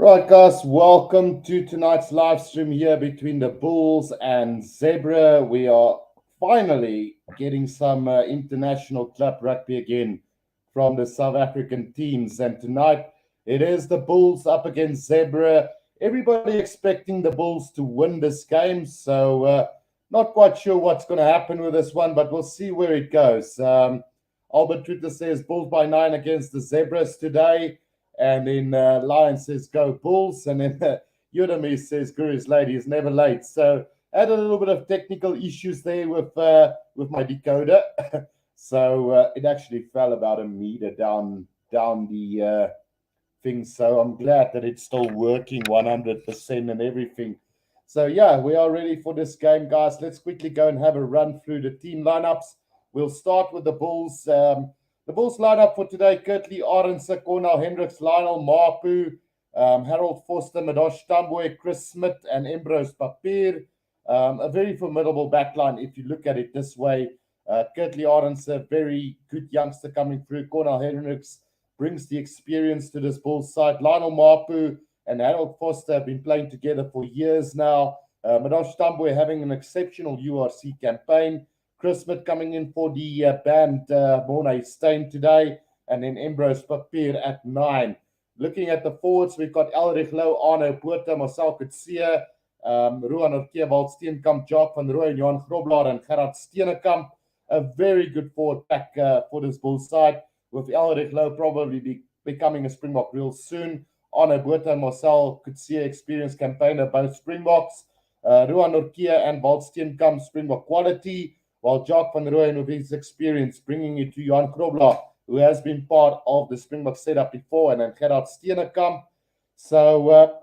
Right, guys, welcome to tonight's live stream here between the Bulls and Zebre. We are finally getting some international club rugby again from the South African teams. And tonight it is the Bulls up against Zebre. Everybody expecting the Bulls to win this game. So, not quite sure what's going to happen with this one, but we'll see where it goes. Albert Twitter says Bulls by 9 against the Zebras today. And then Lion says, go Bulls. And then Udemy says, Guru's late. He's never late. So had a little bit of technical issues there with my decoder. So it actually fell about a meter down the thing. So I'm glad that it's still working 100% and everything. So, yeah, we are ready for this game, guys. Let's quickly go and have a run through the team lineups. We'll start with the Bulls. The Bulls lineup for today: Kurtley Arendse, Cornel Hendricks, Lionel Mapu, Harold Foster, Madosh Tambwe, Chris Smith, and Ambrose Papier. A very formidable backline if you look at it this way. Kurtley Arendse, very good youngster coming through. Cornel Hendricks brings the experience to this Bulls side. Lionel Mapu and Harold Foster have been playing together for years now. Madosh Tambwe having an exceptional URC campaign. Chris Smith coming in for the band Mornay Steyn today, and then Ambrose Papier at 9. Looking at the forwards, we've got Elrich Lou, Arno Botha, Marcel Coetzee, Ruan Orkee, Walt Steenkamp, Jacques van Rooyen, Johan Grobler, and Gerard Steenekamp. A very good forward pack for this Bulls side, with Elrich Lou probably becoming a Springbok real soon. Arno Botha and Marcel Coetzee, experienced campaigner, both Springboks. Ruan Orkee and Walt Steenkamp, Springbok quality. While Jacques van Rooyen, with his experience, bringing it to Johan Grobler, who has been part of the Springbok setup before, and then Gerard Steenekamp. So,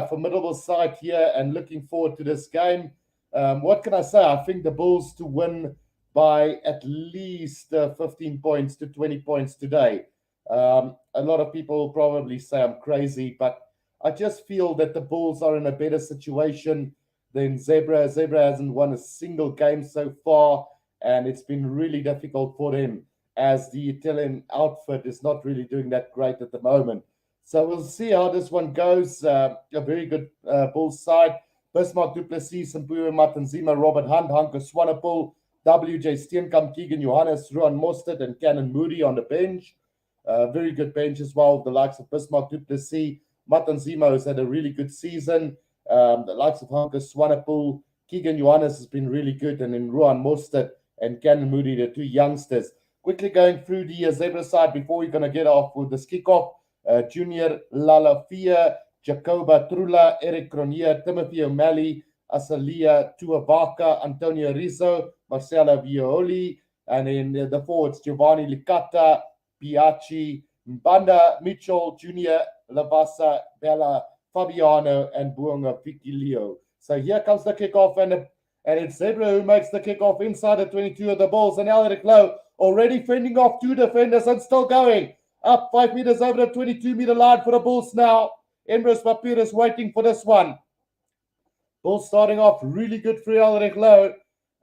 formidable side here and looking forward to this game. What can I say? I think the Bulls to win by at least 15 points to 20 points today. A lot of people probably say I'm crazy, but I just feel that the Bulls are in a better situation than Zebre. Zebre hasn't won a single game so far, and it's been really difficult for them as the Italian outfit is not really doing that great at the moment. So we'll see how this one goes. A very good Bulls side. Bismarck du Plessis, Mpuwe Matanzima, Robert Hunt, Hanko Swanepoel, WJ Steenkamp, Keegan Johannes, Ruan Mostert, and Cannon Moody on the bench. Very good bench as well, with the likes of Bismarck du Plessis. Matanzima has had a really good season. The likes of Hanko Swanepoel, Keegan Johannes has been really good, and then Ruan Mostert and Cannon Moody, the two youngsters. Quickly going through the Zebra side before we're going to get off with this kickoff. Junior Lalafia, Jacoba Trula, Eric Cronier, Timothy O'Malley, Asalia Tuavaka, Antonio Rizzo, Marcelo Violi, and in the forwards, Giovanni Licata, Piachi, Mbanda, Mitchell, Junior Lavasa, Bella, Fabiano, and Buonga Vigilio. So here comes the kickoff, and it's Zebre who makes the kickoff inside the 22 of the Bulls, and Elric Lou already fending off two defenders and still going. Up 5 meters over the 22-meter line for the Bulls now. Ambrose Papier is waiting for this one. Bulls starting off really good for Elric Lou,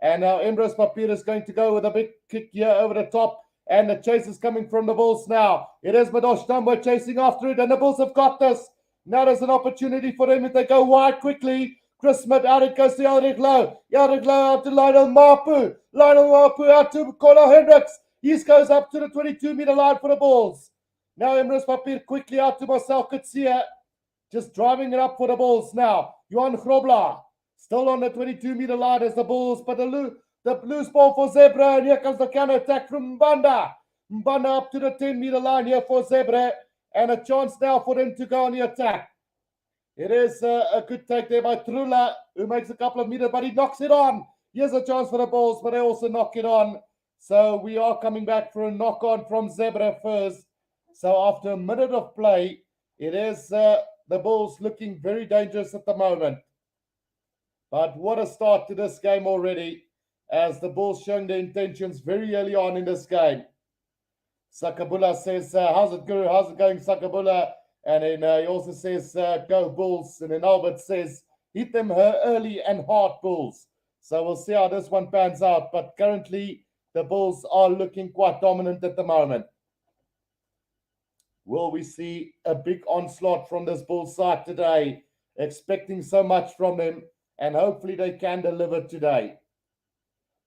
and now Ambrose Papier is going to go with a big kick here over the top, and the chase is coming from the Bulls now. It is Madosh Tambwe chasing after it, and the Bulls have got this. Now there's an opportunity for them if they go wide quickly. Chris Smith out, it goes to Elric Lou. Elric Lou out to Lionel Mapu. Lionel Mapu out to Cornel Hendricks. He goes up to the 22-meter line for the Bulls. Now Ambrose Papier quickly out to Marcel Coetzee. Just driving it up for the Bulls now. Johan Grobler still on the 22-meter line as the Bulls, but the loose ball for Zebre, and here comes the counter-attack from Mbanda. Mbanda up to the 10-meter line here for Zebre, and a chance now for them to go on the attack. It is a good take there by Trula, who makes a couple of meters, but he knocks it on. Here's a chance for the Bulls, but they also knock it on. So we are coming back for a knock-on from Zebre first. So after a minute of play, it is the Bulls looking very dangerous at the moment. But what a start to this game already, as the Bulls showing their intentions very early on in this game. Sakabula says, how's it, Guru? How's it going, Sakabula? And then he also says, go Bulls. And then Albert says, hit them early and hard, Bulls. So we'll see how this one pans out. But currently, the Bulls are looking quite dominant at the moment. Will we see a big onslaught from this Bulls side today? Expecting so much from them, and hopefully they can deliver today.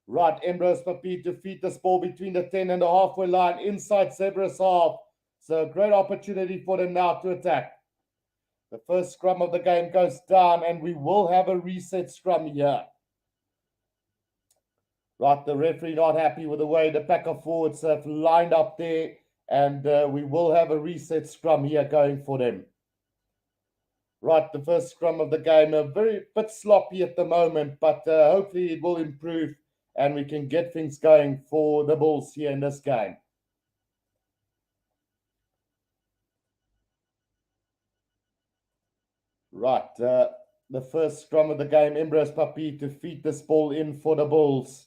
Right, Ambrose Papi to feed this ball between the 10 and the halfway line inside Zebra's half. So a great opportunity for them now to attack. The first scrum of the game goes down, and we will have a reset scrum here. Right, the referee not happy with the way the pack of forwards have lined up there, and we will have a reset scrum here going for them. Right, the first scrum of the game, a very bit sloppy at the moment, but hopefully it will improve and we can get things going for the Bulls here in this game. Right, the first scrum of the game, Ambrose Papi to feed this ball in for the Bulls.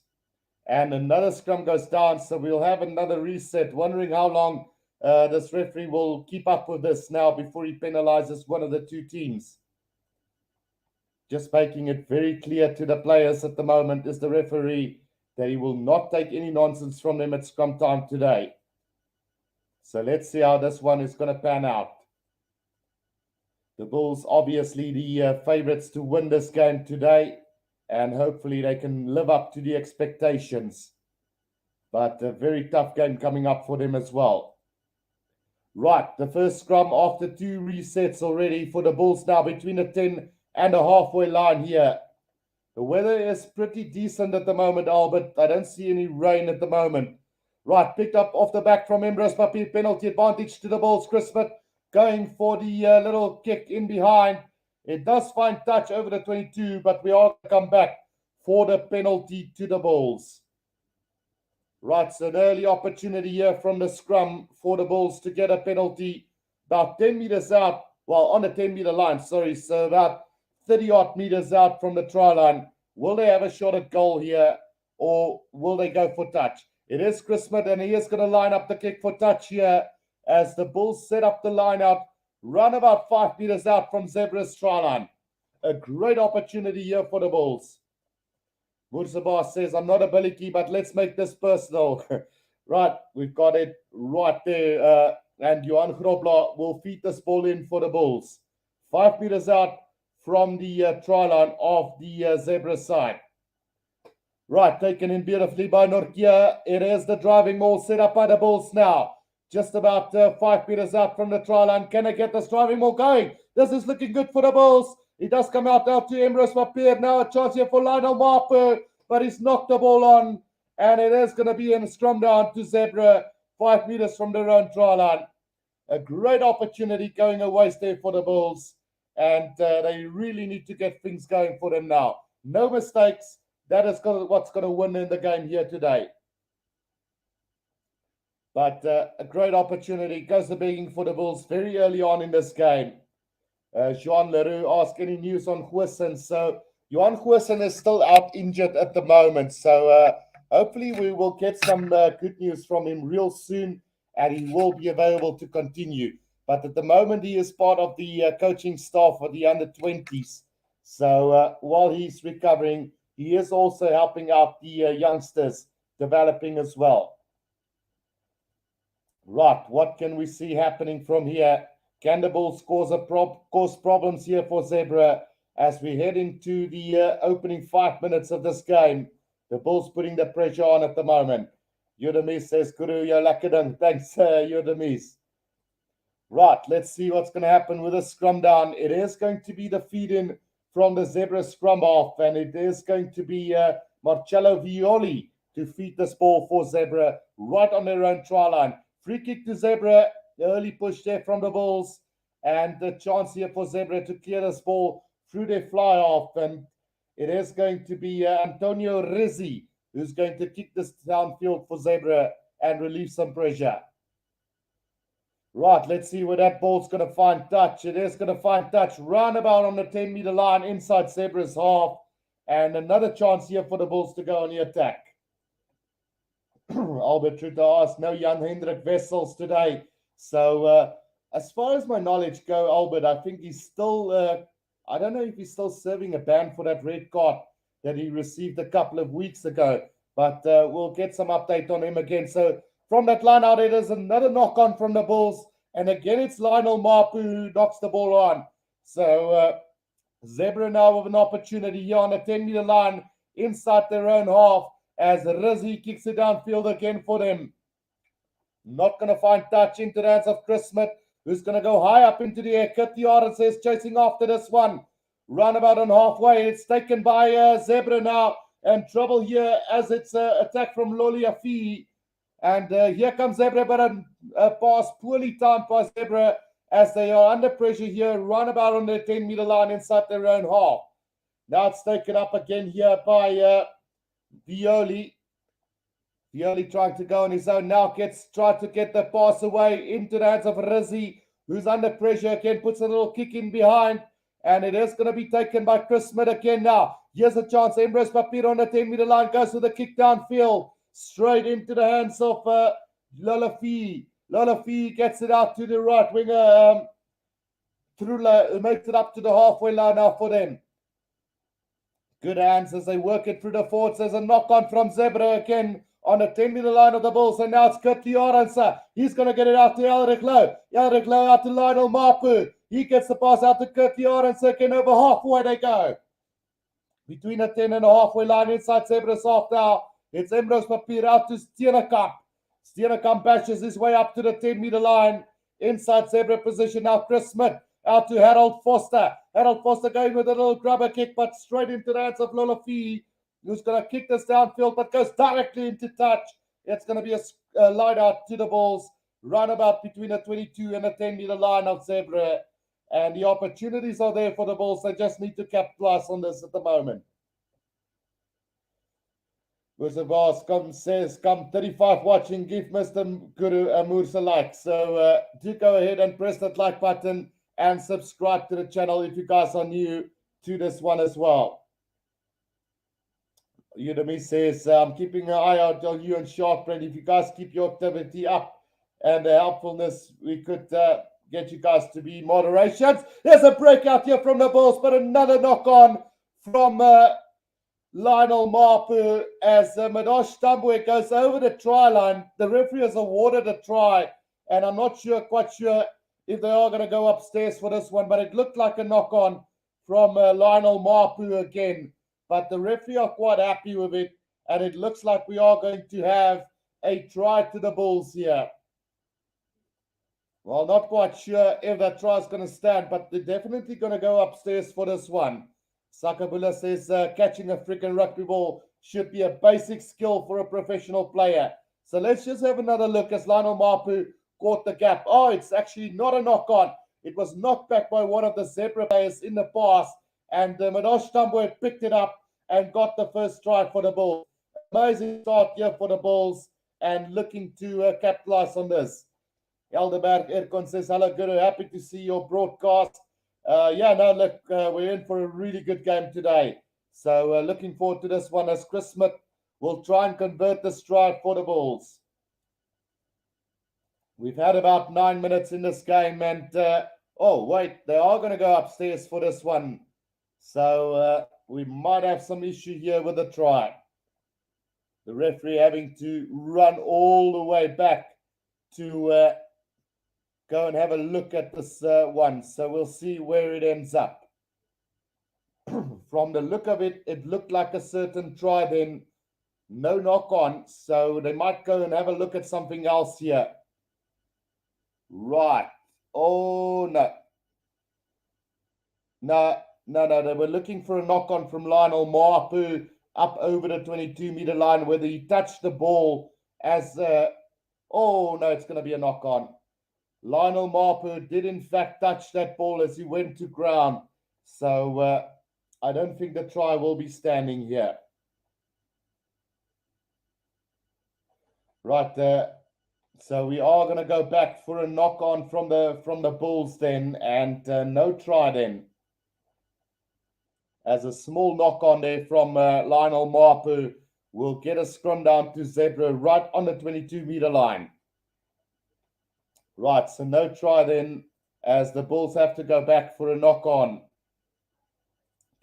And another scrum goes down, so we'll have another reset. Wondering how long this referee will keep up with this now before he penalizes one of the two teams. Just making it very clear to the players at the moment is the referee that he will not take any nonsense from them at scrum time today. So let's see how this one is going to pan out. The Bulls obviously the favorites to win this game today, and hopefully they can live up to the expectations. But a very tough game coming up for them as well. Right, the first scrum after two resets already for the Bulls now between the 10 and the halfway line here. The weather is pretty decent at the moment, Albert. I don't see any rain at the moment. Right, picked up off the back from Ambrose Papi. Penalty advantage to the Bulls. Chris Smith going for the little kick in behind. It does find touch over the 22, but we are going to come back for the penalty to the Bulls. Right, so an early opportunity here from the scrum for the Bulls to get a penalty about 10 meters out. Well, on the 10-meter line, sorry. So about 30-odd meters out from the try line. Will they have a shot at goal here, or will they go for touch? It is Chris Smith, and he is going to line up the kick for touch here as the Bulls set up the line out, run about 5 meters out from Zebra's try line. A great opportunity here for the Bulls. Mursabar says, I'm not a billicky, but let's make this personal. Right, we've got it right there. And Johan Grobler will feed this ball in for the Bulls. 5 meters out from the try line of the Zebra side. Right, taken in beautifully by Norkia. It is the driving maul set up by the Bulls now. Just about 5 meters out from the try line. Can I get this driving maul going? This is looking good for the Bulls. He does come out now to Ambrose Papier. Now a chance here for Lionel Marper, but he's knocked the ball on. And it is going to be in a scrum down to Zebra, 5 meters from their own try line. A great opportunity going away there for the Bulls. And they really need to get things going for them now. No mistakes. That is what's going to win in the game here today. But a great opportunity. Goes the begging for the Bulls very early on in this game. Jean Leroux asked any news on Goosen. So Johan Goosen is still out injured at the moment. So hopefully we will get some good news from him real soon. And he will be available to continue. But at the moment, he is part of the coaching staff for the under-20s. So while he's recovering, he is also helping out the youngsters developing as well. Right, what can we see happening from here? Can the Bulls cause problems here for Zebra as we head into the opening 5 minutes of this game? The Bulls putting the pressure on at the moment. Yodemis says, Guru, you're lucky done. Thanks, Yodemis. Right, let's see what's going to happen with the scrum down. It is going to be the feed-in from the Zebra scrum off, and it is going to be Marcello Violi to feed this ball for Zebra right on their own try line. Free kick to Zebra, the early push there from the Bulls, and the chance here for Zebra to clear this ball through their fly-off, and it is going to be Antonio Rizzi who's going to kick this downfield for Zebra and relieve some pressure. Right, let's see where that ball's going to find touch. It is going to find touch roundabout on the 10-meter line inside Zebra's half. And another chance here for the Bulls to go on the attack. Albert Truta asked, no Jan Hendrik Wessels today. So as far as my knowledge go, Albert, I think he's still, I don't know if he's still serving a ban for that red card that he received a couple of weeks ago. But we'll get some update on him again. So from that line out, it is another knock-on from the Bulls. And again, it's Lionel Mapu who knocks the ball on. So Zebre now with an opportunity here on the 10-meter line inside their own half as Rizzy kicks it downfield again for them. Not going to find touch into the hands of Chris Smith, who's going to go high up into the air. Kurt Yard says chasing after this one. Roundabout on halfway. It's taken by Zebre now. And trouble here as it's an attack from Loliafi. And here comes Zebre, but a pass poorly timed by Zebre as they are under pressure here, roundabout on the 10-meter line inside their own half. Now it's taken up again here by Violi. Violi trying to go on his own now, tried to get the pass away into the hands of Rizzi, who's under pressure again, puts a little kick in behind, and it is going to be taken by Chris Smith again now. Here's a chance. Emrys Papir on the 10-meter line goes with a kick downfield, straight into the hands of Lolafi. Lolafi gets it out to the right winger, makes it up to the halfway line now for them. Good hands as they work it through the forwards. There's a knock-on from Zebre again on the 10-meter line of the Bulls. And now it's Kurt Lioransa. He's going to get it out to Elric Lowe. Elric Lowe out to Lionel Mapu. He gets the pass out to Kurt Lioransa. Again, over halfway they go. Between the 10 and the halfway line inside Zebre's half now. It's Emrys Papir out to Steenekamp. Steenekamp bashes his way up to the 10-meter line. Inside Zebre position now. Chris Smith out to Harold Foster. Harold Foster going with a little grubber kick, but straight into the hands of Lolafi, who's going to kick this downfield, but goes directly into touch. It's going to be a line out to the Bulls, roundabout between the 22 and the 10-meter line of Zebre. And the opportunities are there for the Bulls. They just need to capitalize on this at the moment. Wizavas says, come 35 watching, give Mr. Guru a Mursa like. So do go ahead and press that like button and subscribe to the channel if you guys are new to this one as well. Udemy says, I'm keeping an eye out on you and Sharkbrain. If you guys keep your activity up and the helpfulness, we could get you guys to be moderations. There's a breakout here from the Bulls, but another knock on from Lionel Mapu as Madosh Tambwe goes over the try line. The referee has awarded a try, and I'm not quite sure if they are going to go upstairs for this one, but it looked like a knock on from Lionel Mapu again. But the referee are quite happy with it, and it looks like we are going to have a try to the Bulls here. Well, not quite sure if that try is going to stand, but they're definitely going to go upstairs for this one. Sakabula says catching a freaking rugby ball should be a basic skill for a professional player. So let's just have another look as Lionel Mapu caught the gap. Oh, it's actually not a knock-on. It was knocked back by one of the Zebre players in the pass, and Madosh Tambwe picked it up and got the first try for the Bulls. Amazing start here for the Bulls and looking to capitalize on this. Elderberg Erkon says, hello, Guru. Happy to see your broadcast. Look, we're in for a really good game today. So looking forward to this one as Chris Smith will try and convert the stride for the Bulls. We've had about 9 minutes in this game, and they are going to go upstairs for this one. So we might have some issue here with the try. The referee having to run all the way back to go and have a look at this one. So we'll see where it ends up. From the look of it, it looked like a certain try then. No knock on. So they might go and have a look at something else here. Right. Oh, no. No. They were looking for a knock on from Lionel Mapu up over the 22-meter line, whether he touched the ball as... it's going to be a knock on. Lionel Mapu did in fact touch that ball as he went to ground. So I don't think the try will be standing here. Right there. So we are going to go back for a knock on from the Bulls then, and no try then. As a small knock on there from Lionel Mapu will get a scrum down to Zebre right on the 22-meter line. Right, so no try then as the Bulls have to go back for a knock on.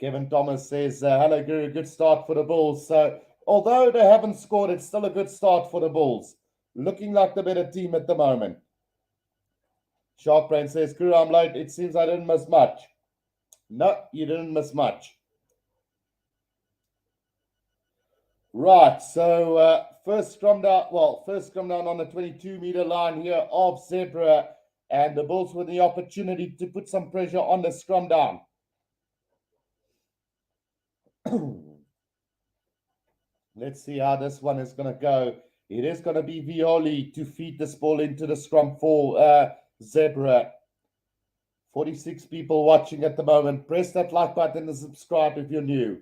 Kevin Thomas says, hello, Guru, good start for the Bulls. So although they haven't scored, it's still a good start for the Bulls. Looking like the better team at the moment. Shark Brain says, Guru, I'm late. It seems I didn't miss much. No, you didn't miss much. Right, so first scrum down on the 22-meter line here of Zebre, and the Bulls with the opportunity to put some pressure on the scrum down. Let's see how this one is going to go. It is going to be Violi to feed this ball into the scrum for Zebre. 46 people watching at the moment. Press that like button and subscribe if you're new.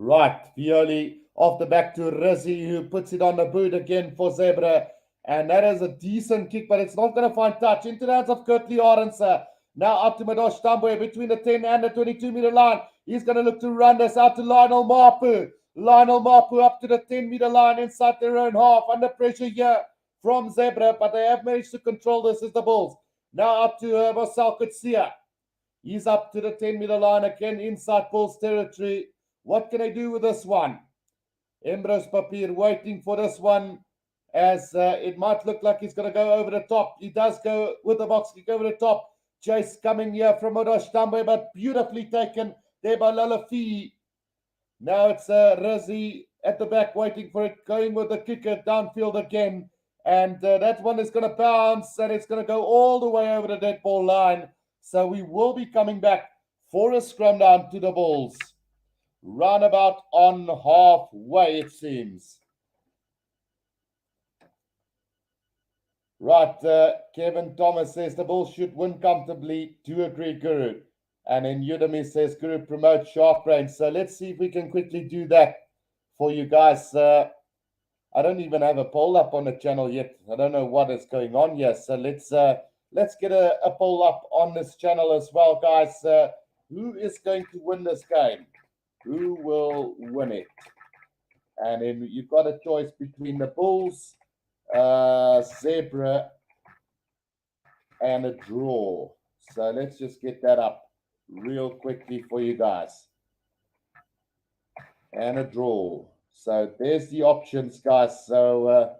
Right, Violi off the back to Rizzi, who puts it on the boot again for Zebre. And that is a decent kick, but it's not going to find touch. Into the hands of Kurtley Arendse. Now up to Madosh Tambwe between the 10 and the 22-meter line. He's going to look to run this out to Lionel Mapu. Lionel Mapu up to the 10-meter line inside their own half. Under pressure here from Zebre, but they have managed to control this as the Bulls. Now up to Marcel Kutsia. He's up to the 10-meter line again inside Bulls territory. What can I do with this one? Ambrose Papier waiting for this one, as it might look like he's going to go over the top. He does go with the box kick over the top. Chase coming here from Madosh Tambwe, but beautifully taken there by Lalafi. Now it's Rizzi at the back waiting for it, going with the kicker downfield again. And that one is going to bounce, and it's going to go all the way over the dead ball line. So we will be coming back for a scrum down to the Bulls. Roundabout on halfway, it seems. Right, Kevin Thomas says the Bulls should win comfortably. Do agree, Guru. And then Udemy says, Guru, promote Shark Brain. So let's see if we can quickly do that for you guys. I don't even have a poll up on the channel yet. I don't know what is going on here. So let's get a poll up on this channel as well, guys. Who is going to win this game? Who will win it? And then you've got a choice between the Bulls, Zebre, and a draw. So let's just get that up real quickly for you guys. And a draw. So there's the options, guys. So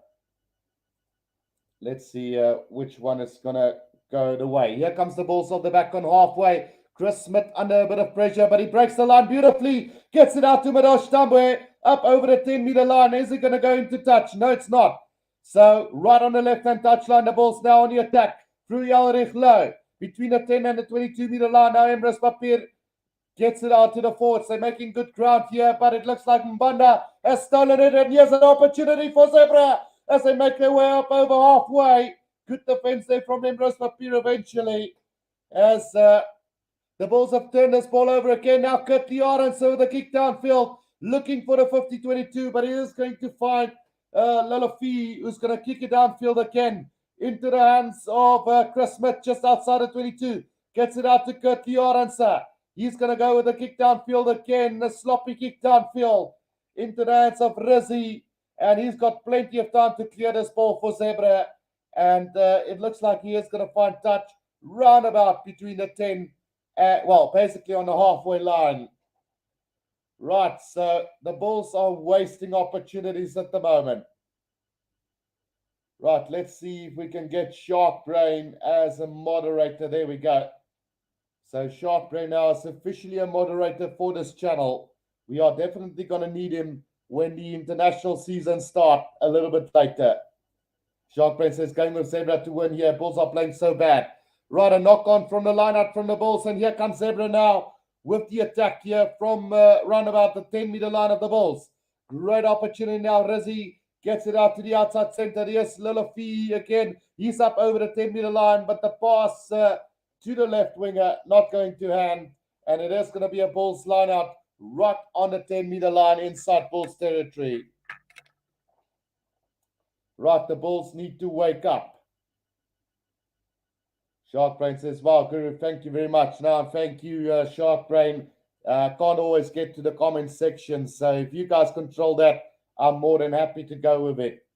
let's see which one is going to go the way. Here comes the Bulls on the back on halfway. Chris Smith under a bit of pressure, but he breaks the line beautifully. Gets it out to Madosh Tambwe. Up over the 10-meter line. Is it going to go into touch? No, it's not. So right on the left-hand touchline, the Bulls now on the attack. Through Yalrich low. Between the 10 and the 22-meter line. Now Emrys Papier gets it out to the forwards. They're making good ground here, but it looks like Mbanda has stolen it. And here's an opportunity for Zebre as they make their way up over halfway. Good defense there from Emrys Papier eventually. As the Bulls have turned this ball over again. Now Kurtley Arendse with the kick downfield, looking for the 50-22, but he is going to find Lalafi, who's going to kick it downfield again into the hands of Chris Smith just outside the 22. Gets it out to Kurtley Arendse. He's going to go with the kick downfield again, a sloppy kick downfield into the hands of Rizzi, and he's got plenty of time to clear this ball for Zebre, and it looks like he is going to find touch roundabout between the 10, basically on the halfway line. Right, so the Bulls are wasting opportunities at the moment. Right, let's see if we can get Shark Brain as a moderator. There we go. So Shark Brain now is officially a moderator for this channel. We are definitely going to need him when the international season starts a little bit later. Shark Brain says, going with Zebre to win here. Bulls are playing so bad. Right, a knock on from the line out from the Bulls. And here comes Zebre now with the attack here from round about the 10-meter line of the Bulls. Great opportunity now. Rizzi gets it out to the outside center. Here's Lalafi again. He's up over the 10-meter line, but the pass to the left winger not going to hand. And it is going to be a Bulls line out right on the 10-meter line inside Bulls territory. Right, the Bulls need to wake up. Shark Brain says, wow, Guru, thank you very much. Now, thank you, Shark Brain. Can't always get to the comment section. So if you guys control that, I'm more than happy to go with it.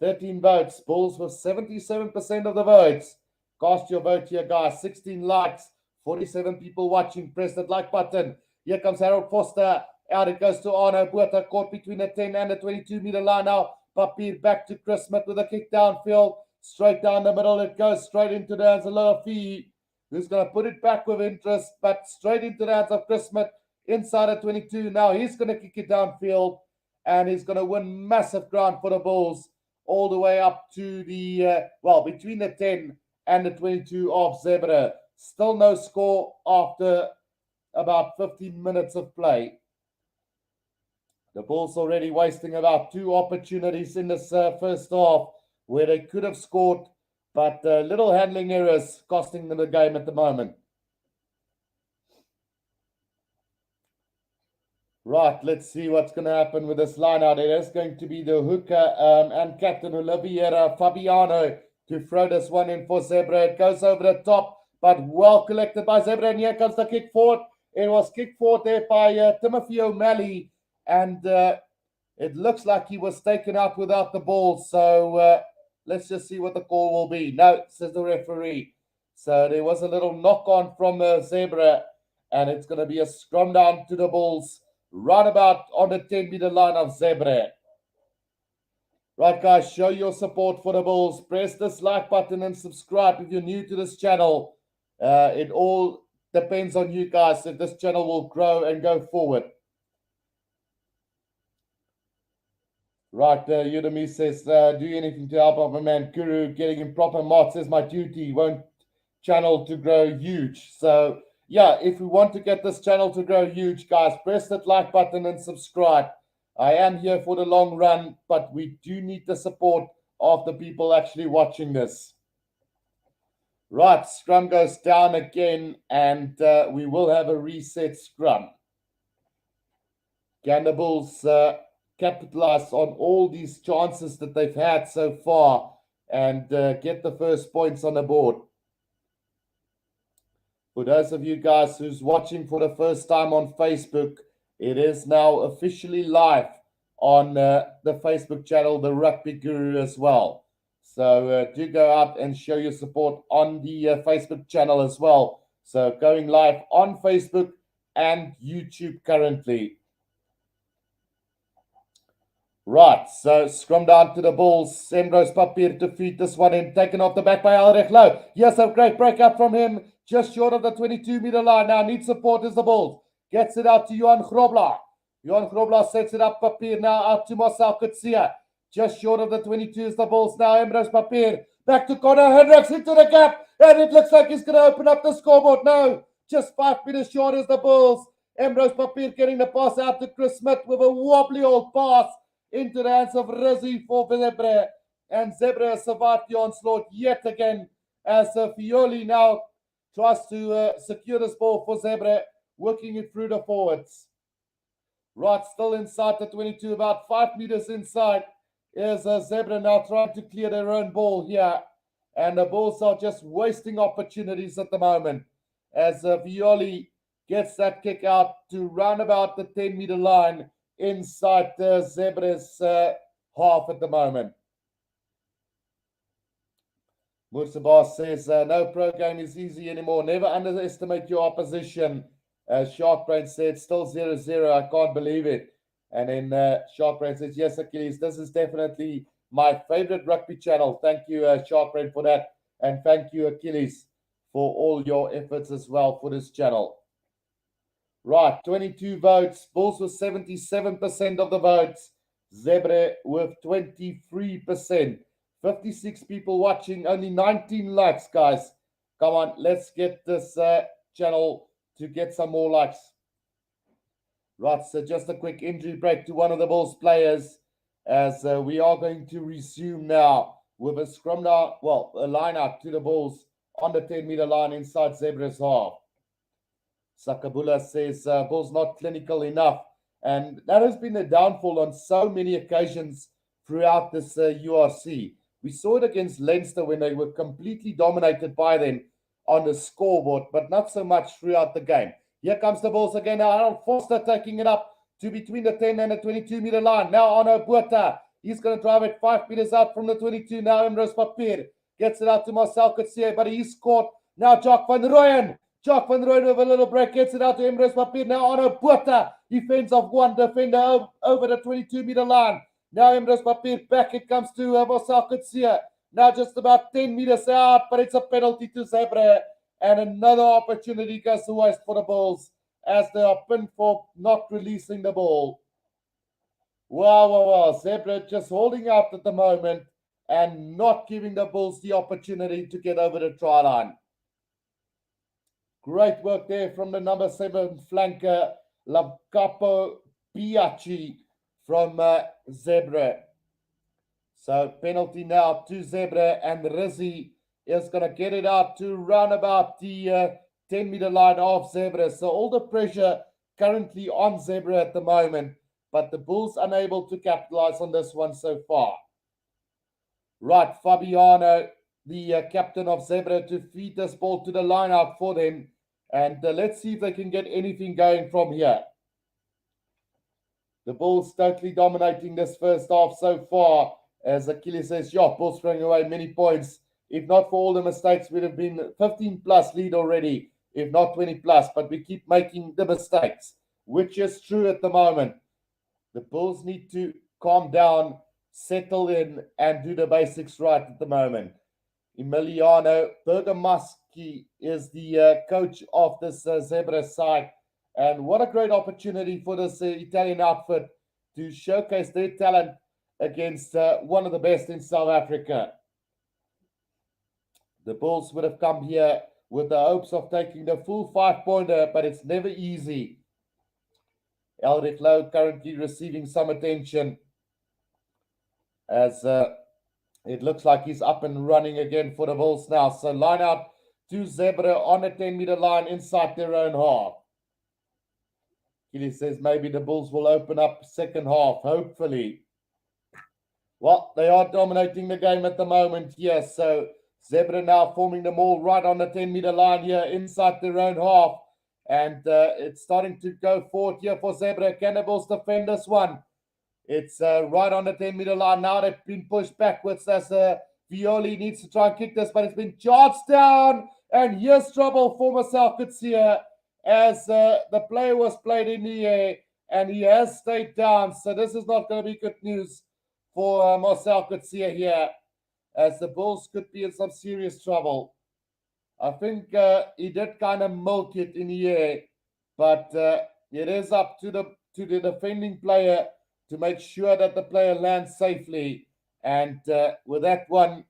13 votes. Bulls with 77% of the votes. Cast your vote here, guys. 16 likes. 47 people watching. Press that like button. Here comes Harold Foster. Out it goes to Arno Buerta. Caught between the 10 and the 22-meter line now. Papier back to Chris Smith with a kick downfield. Straight down the middle, it goes straight into the hands of Loafi, who's going to put it back with interest, but straight into the hands of Chris Smith inside of 22. Now he's going to kick it downfield, and he's going to win massive ground for the Bulls all the way up to the, between the 10 and the 22 of Zebre. Still no score after about 15 minutes of play. The Bulls already wasting about 2 opportunities in this first half where they could have scored, but little handling errors costing them the game at the moment. Right, let's see what's going to happen with this line out. It is going to be the hooker and captain Oliveira Fabiano to throw this one in for Zebre. It goes over the top, but well collected by Zebre, and here comes the kick forward. It was kicked forward there by Timothy O'Malley, and it looks like he was taken out without the ball. So let's just see what the call will be. No, says the referee. So there was a little knock on from Zebre, and it's going to be a scrum down to the Bulls, right about on the 10-meter line of Zebre. Right, guys, show your support for the Bulls. Press this like button and subscribe if you're new to this channel. It all depends on you guys if this channel will grow and go forward. Right, Udemy says, do anything to help out my man Guru getting in proper marks is my duty. Won't channel to grow huge. So, yeah, if we want to get this channel to grow huge, guys, press that like button and subscribe. I am here for the long run, but we do need the support of the people actually watching this. Right, scrum goes down again, and we will have a reset scrum. Can the Bulls capitalize on all these chances that they've had so far and get the first points on the board? For those of you guys who's watching for the first time on Facebook, it is now officially live on the Facebook channel, the Rugby Guru, as well. So do go out and show your support on the Facebook channel as well. So going live on Facebook and YouTube currently. Right, so scrum down to the Bulls. Emrose Papier to feed this one in, taken off the back by Alrech Low. Yes, a great breakout from him, just short of the 22-meter line. Now needs support is the Bulls. Gets it out to Johan Grobler. Johan Grobler sets it up, Papier now out to Marcel Kutsia. Just short of the 22 is the Bulls now. Emrose Papier back to Connor Hendricks into the gap, and it looks like he's going to open up the scoreboard. No, just 5 meters short is the Bulls. Emrose Papier getting the pass out to Chris Smith with a wobbly old pass into the hands of Rizzi for Zebre. And Zebre has survived the onslaught yet again as Fioli now tries to secure this ball for Zebre, working it through the forwards. Right, still inside the 22, about 5 meters inside is Zebre now trying to clear their own ball here. And the Bulls are just wasting opportunities at the moment as Fioli gets that kick out to round about the 10-meter line inside Zebre's half at the moment. Mursabas says, no pro game is easy anymore. Never underestimate your opposition. Sharkbrain said, still 0-0. I can't believe it. And then Sharkbrain says, yes, Achilles, this is definitely my favorite rugby channel. Thank you, Sharkbrain, for that. And thank you, Achilles, for all your efforts as well for this channel. Right, 22 votes. Bulls with 77% of the votes. Zebre with 23%. 56 people watching, only 19 likes, guys. Come on, let's get this channel to get some more likes. Right, so just a quick injury break to one of the Bulls players as we are going to resume now with a scrum now, well, a line out to the Bulls on the 10-meter line inside Zebre's half. Sakabula says Bulls not clinical enough, and that has been a downfall on so many occasions throughout this URC. We saw it against Leinster when they were completely dominated by them on the scoreboard, but not so much throughout the game. Here comes the Bulls again. Now Harold Foster taking it up to between the 10 and the 22-meter line. Now Arno Buerta, he's going to drive it 5 meters out from the 22. Now Emrose Papier gets it out to Marcel Kutsie, but he's caught. Now Jock van Rooyen. Jock van Rooyen with a little break gets it out to Emrose Papier. Now Arno Buerta, defense of one defender over the 22-meter line. Now Emrose Papier back. It comes to Marcel Kutsie. now just about 10 meters out, but it's a penalty to Zebre, and another opportunity goes to waste for the Bulls as they are pinned for not releasing the ball. Wow. Zebre just holding out at the moment and not giving the Bulls the opportunity to get over the try line. Great work there from the number 7 flanker, Capo Piachi from Zebre. So penalty now to Zebre, and Rizzi is going to get it out to round about the 10-meter line of Zebre. So all the pressure currently on Zebre at the moment, but the Bulls unable to capitalize on this one so far. Right, Fabiano, the captain of Zebre, to feed this ball to the line out for them. And let's see if they can get anything going from here. The Bulls totally dominating this first half so far. As Achilles says, Bulls throwing away many points. If not for all the mistakes, we'd have been 15-plus lead already, if not 20-plus. But we keep making the mistakes, which is true at the moment. The Bulls need to calm down, settle in, and do the basics right at the moment. Emiliano Bergamaschi is the coach of this Zebre side. And what a great opportunity for this Italian outfit to showcase their talent against one of the best in South Africa. The Bulls would have come here with the hopes of taking the full 5-pointer, but it's never easy. Elric Lowe currently receiving some attention as it looks like he's up and running again for the Bulls now. So line out to Zebre on the 10-meter line inside their own half. He says maybe the Bulls will open up second half, hopefully. Well, they are dominating the game at the moment here. So Zebre now forming them all right on the 10-meter line here inside their own half. And it's starting to go forward here for Zebre. Can the Bulls defend this one? It's right on the 10-meter line. Now they've been pushed backwards as Violi needs to try and kick this, but it's been charged down. And here's trouble for Marcel Kutsia as the play was played in the air and he has stayed down. So this is not going to be good news for Marcel Kutsia here, as the Bulls could be in some serious trouble. I think he did kind of milk it in the air, but it is up to the defending player to make sure that the player lands safely. And with that one,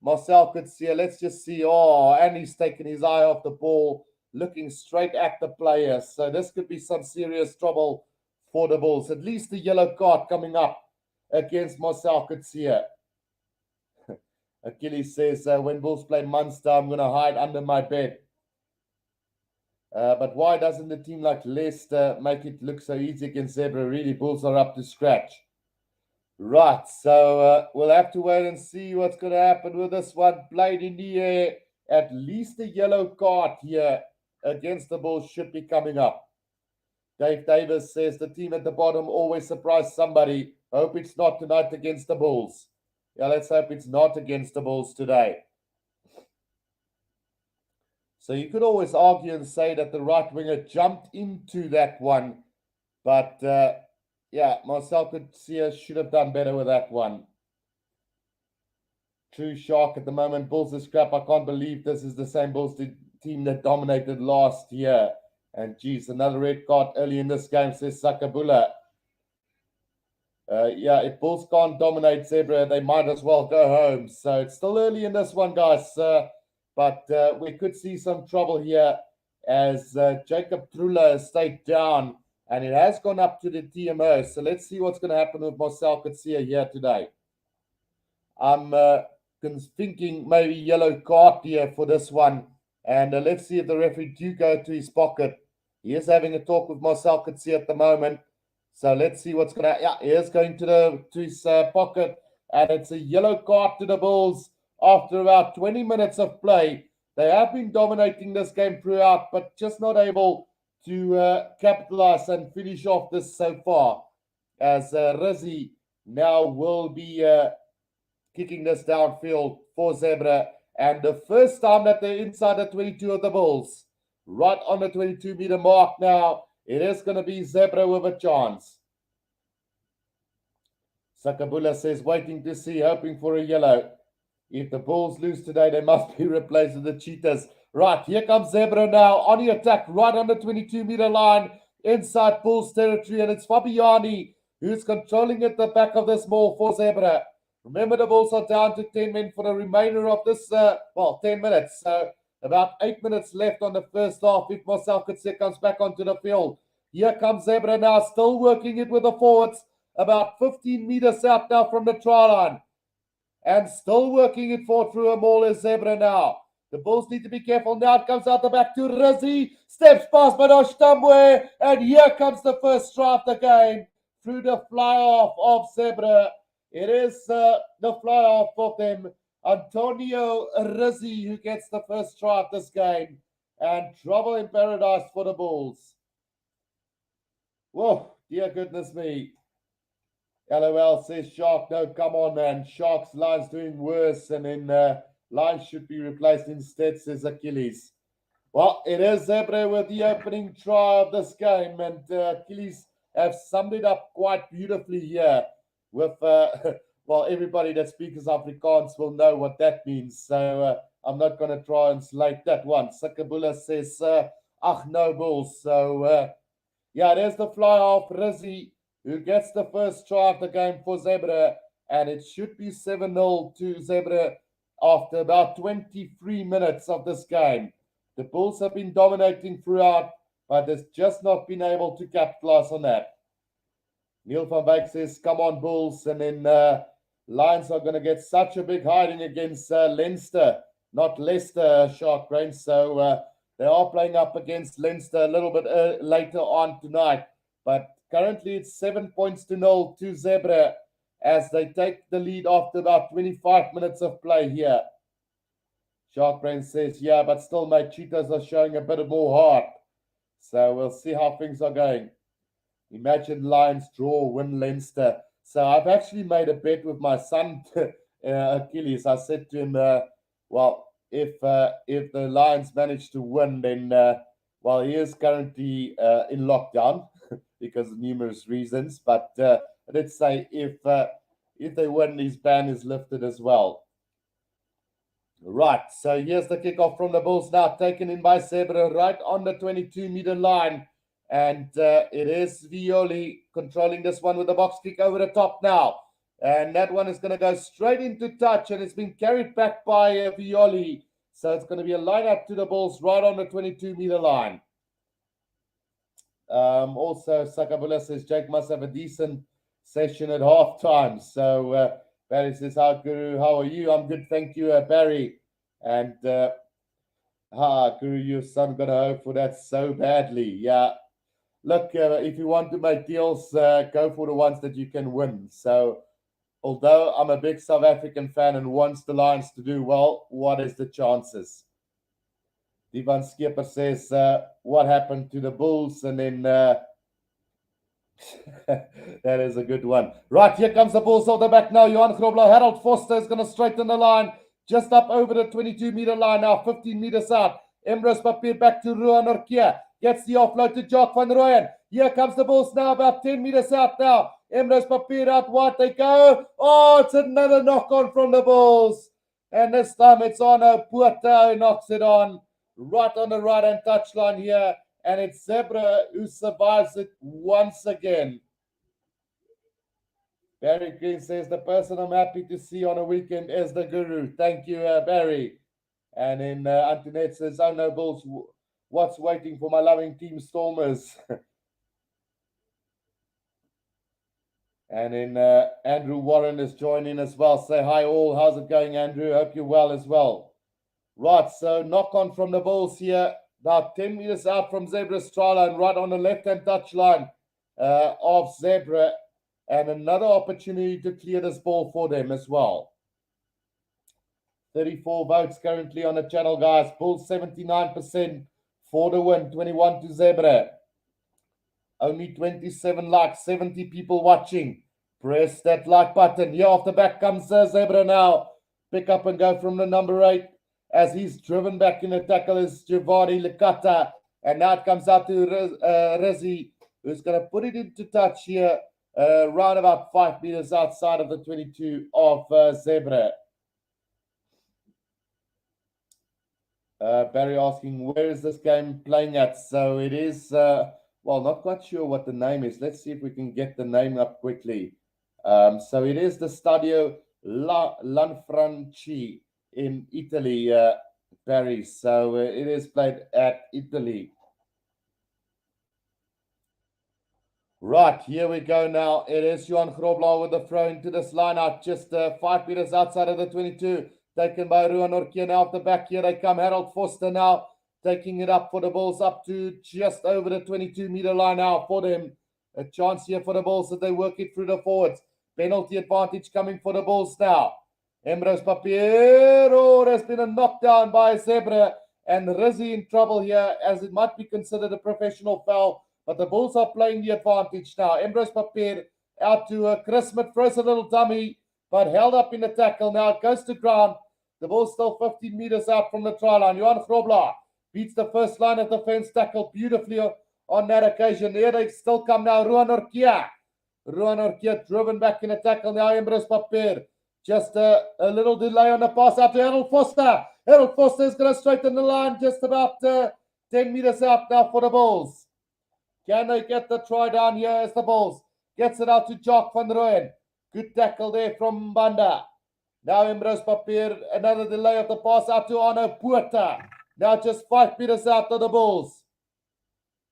Marcel could see, let's just see, and he's taken his eye off the ball, looking straight at the player. So this could be some serious trouble for the Bulls. At least a yellow card coming up against Marcel Kutsia. Achilles says, when Bulls play Munster, I'm going to hide under my bed. But why doesn't the team like Leicester make it look so easy against Zebre? Really, Bulls are up to scratch. Right, so we'll have to wait and see what's going to happen with this one. Played in the air. At least a yellow card here against the Bulls should be coming up. Dave Davis says the team at the bottom always surprise somebody. Hope it's not tonight against the Bulls. Yeah, let's hope it's not against the Bulls today. So you could always argue and say that the right winger jumped into that one. But, yeah, Marcel Kutsia should have done better with that one. True Shark at the moment. Bulls is crap. I can't believe this is the same Bulls team that dominated last year. And, geez, another red card early in this game, says Sakabula. Yeah, if Bulls can't dominate Zebre, they might as well go home. So it's still early in this one, guys. But we could see some trouble here as Jacob Trula has stayed down. And it has gone up to the TMO. So let's see what's going to happen with Marcel Kutsia here today. I'm thinking maybe yellow card here for this one. And let's see if the referee do go to his pocket. He is having a talk with Marcel Kutsia at the moment. So let's see what's going to... Yeah, he is going to his pocket. And it's a yellow card to the Bulls after about 20 minutes of play. They have been dominating this game throughout, but just not able to capitalize and finish off this so far. As Rizzi now will be kicking this downfield for Zebre. And the first time that they're inside the 22 of the Bulls. Right on the 22-meter mark now. It is going to be Zebre with a chance. Sakabula says, waiting to see, hoping for a yellow. If the Bulls lose today, they must be replaced with the Cheetahs. Right, here comes Zebre now on the attack, right on the 22-meter line, inside Bulls territory, and it's Fabiani who's controlling at the back of this ball for Zebre. Remember, the Bulls are down to 10 men for the remainder of this, 10 minutes. So about 8 minutes left on the first half if Marcel Kutse comes back onto the field. Here comes Zebre now, still working it with the forwards, about 15 meters out now from the try line. And still working it forward through a maul is Zebre now. The Bulls need to be careful. Now it comes out the back to Rizzi. Steps past Madosh Tambwe. And here comes the first try of the game through the fly-off of Zebre. It is the fly-off of them. Antonio Rizzi who gets the first try of this game. And trouble in paradise for the Bulls. Whoa, dear goodness me. LOL says Shark. No, come on, man. Shark's line's doing worse, and then line should be replaced instead, says Achilles. Well, it is Zebre with the opening try of this game, and Achilles have summed it up quite beautifully here. With everybody that speaks Afrikaans will know what that means, so I'm not going to try and slate that one. Sakabula says, "Ach no Bulls." So yeah, there's the fly off Rizzi, who gets the first try of the game for Zebre, and it should be 7-0 to Zebre after about 23 minutes of this game. The Bulls have been dominating throughout, but has just not been able to capitalize on that. Neil van Beek says, come on, Bulls, and then Lions are going to get such a big hiding against Leinster, not Leicester, Shark Brain, so they are playing up against Leinster a little bit later on tonight, but currently, it's 7-0 to Zebre as they take the lead after about 25 minutes of play here. Sharkbrain says, yeah, but still, my Cheetahs are showing a bit of more heart. So we'll see how things are going. Imagine Lions draw, win Leinster. So I've actually made a bet with my son, Achilles. I said to him, if the Lions manage to win, then, he is currently in lockdown. Because of numerous reasons, but let's say if they win, his ban is lifted as well. Right, so here's the kickoff from the Bulls now, taken in by Zebre right on the 22-meter line, and it is Violi controlling this one with the box kick over the top now, and that one is going to go straight into touch, and it's been carried back by Violi, so it's going to be a line up to the Bulls right on the 22-meter line. Also, Sakabula says Jake must have a decent session at halftime. So Barry says, "Hi Guru, how are you? I'm good, thank you, Barry." And Guru, your son gonna hope for that so badly. Yeah, look, if you want to make deals, go for the ones that you can win. So, although I'm a big South African fan and wants the Lions to do well, what is the chances? Divan Skipper says, what happened to the Bulls? And then that is a good one. Right, here comes the Bulls off the back now. Johan Grobler, Harold Foster is going to straighten the line. Just up over the 22-meter line now, 15 meters out. Emrys Papier back to Ruan Orkia. Gets the offload to Jock van Rooyen. Here comes the Bulls now, about 10 meters out now. Emrys Papier out wide they go. Oh, it's another knock on from the Bulls. And this time it's on Puerta who knocks it on. Right on the right-hand touchline here, and it's Zebre who survives it once again. Barry Green says, the person I'm happy to see on a weekend is the Guru. Thank you, Barry. And then Antoinette says, oh no, Bulls, what's waiting for my loving team Stormers? And then Andrew Warren is joining as well. Say hi all. How's it going, Andrew? Hope you're well as well. Right, so knock on from the Bulls here, about 10 meters out from Zebre's try line, right on the left-hand touchline of Zebre, and another opportunity to clear this ball for them as well. 34 votes currently on the channel, guys. Bulls 79% for the win, 21 to Zebre. Only 27 likes, 70 people watching. Press that like button. Here off the back comes Zebre now. Pick up and go from the number 8. As he's driven back in the tackle is Giovanni Licata. And now it comes out to Rizzi, who's going to put it into touch here, around about 5 meters outside of the 22 of Zebre. Barry asking, where is this game playing at? So it is, well, not quite sure what the name is. Let's see if we can get the name up quickly. So it is the Stadio Lanfranchi in Italy, Barry. So it is played at Italy. Right, here we go now. It is Johan Grobler with the throw into this line out, just 5 meters outside of the 22. Taken by Ruan Orkia now off the back. Here they come. Harold Foster now taking it up for the Bulls up to just over the 22-meter line now for them. A chance here for the Bulls that they work it through the forwards. Penalty advantage coming for the Bulls now. Emrose Papiero has been a knockdown by Zebre, and Rizzi in trouble here as it might be considered a professional foul. But the Bulls are playing the advantage now. Ambrose Papier out to Chris Smith, throws a little dummy, but held up in the tackle. Now it goes to ground. The Bulls still 15 meters out from the try line. Johan Grobler beats the first line of defense, tackle beautifully on that occasion. Here they still come now. Ruan Orkia driven back in the tackle now. Ambrose Papier. Just a little delay on the pass out to Harold Foster. Harold Foster is going to straighten the line just about 10 meters out now for the Bulls. Can they get the try down here as the Bulls? Gets it out to Jock van Rooyen. Good tackle there from Banda. Now Ambrose Papier, another delay of the pass out to Arno Puerta. Now just 5 meters out of the Bulls.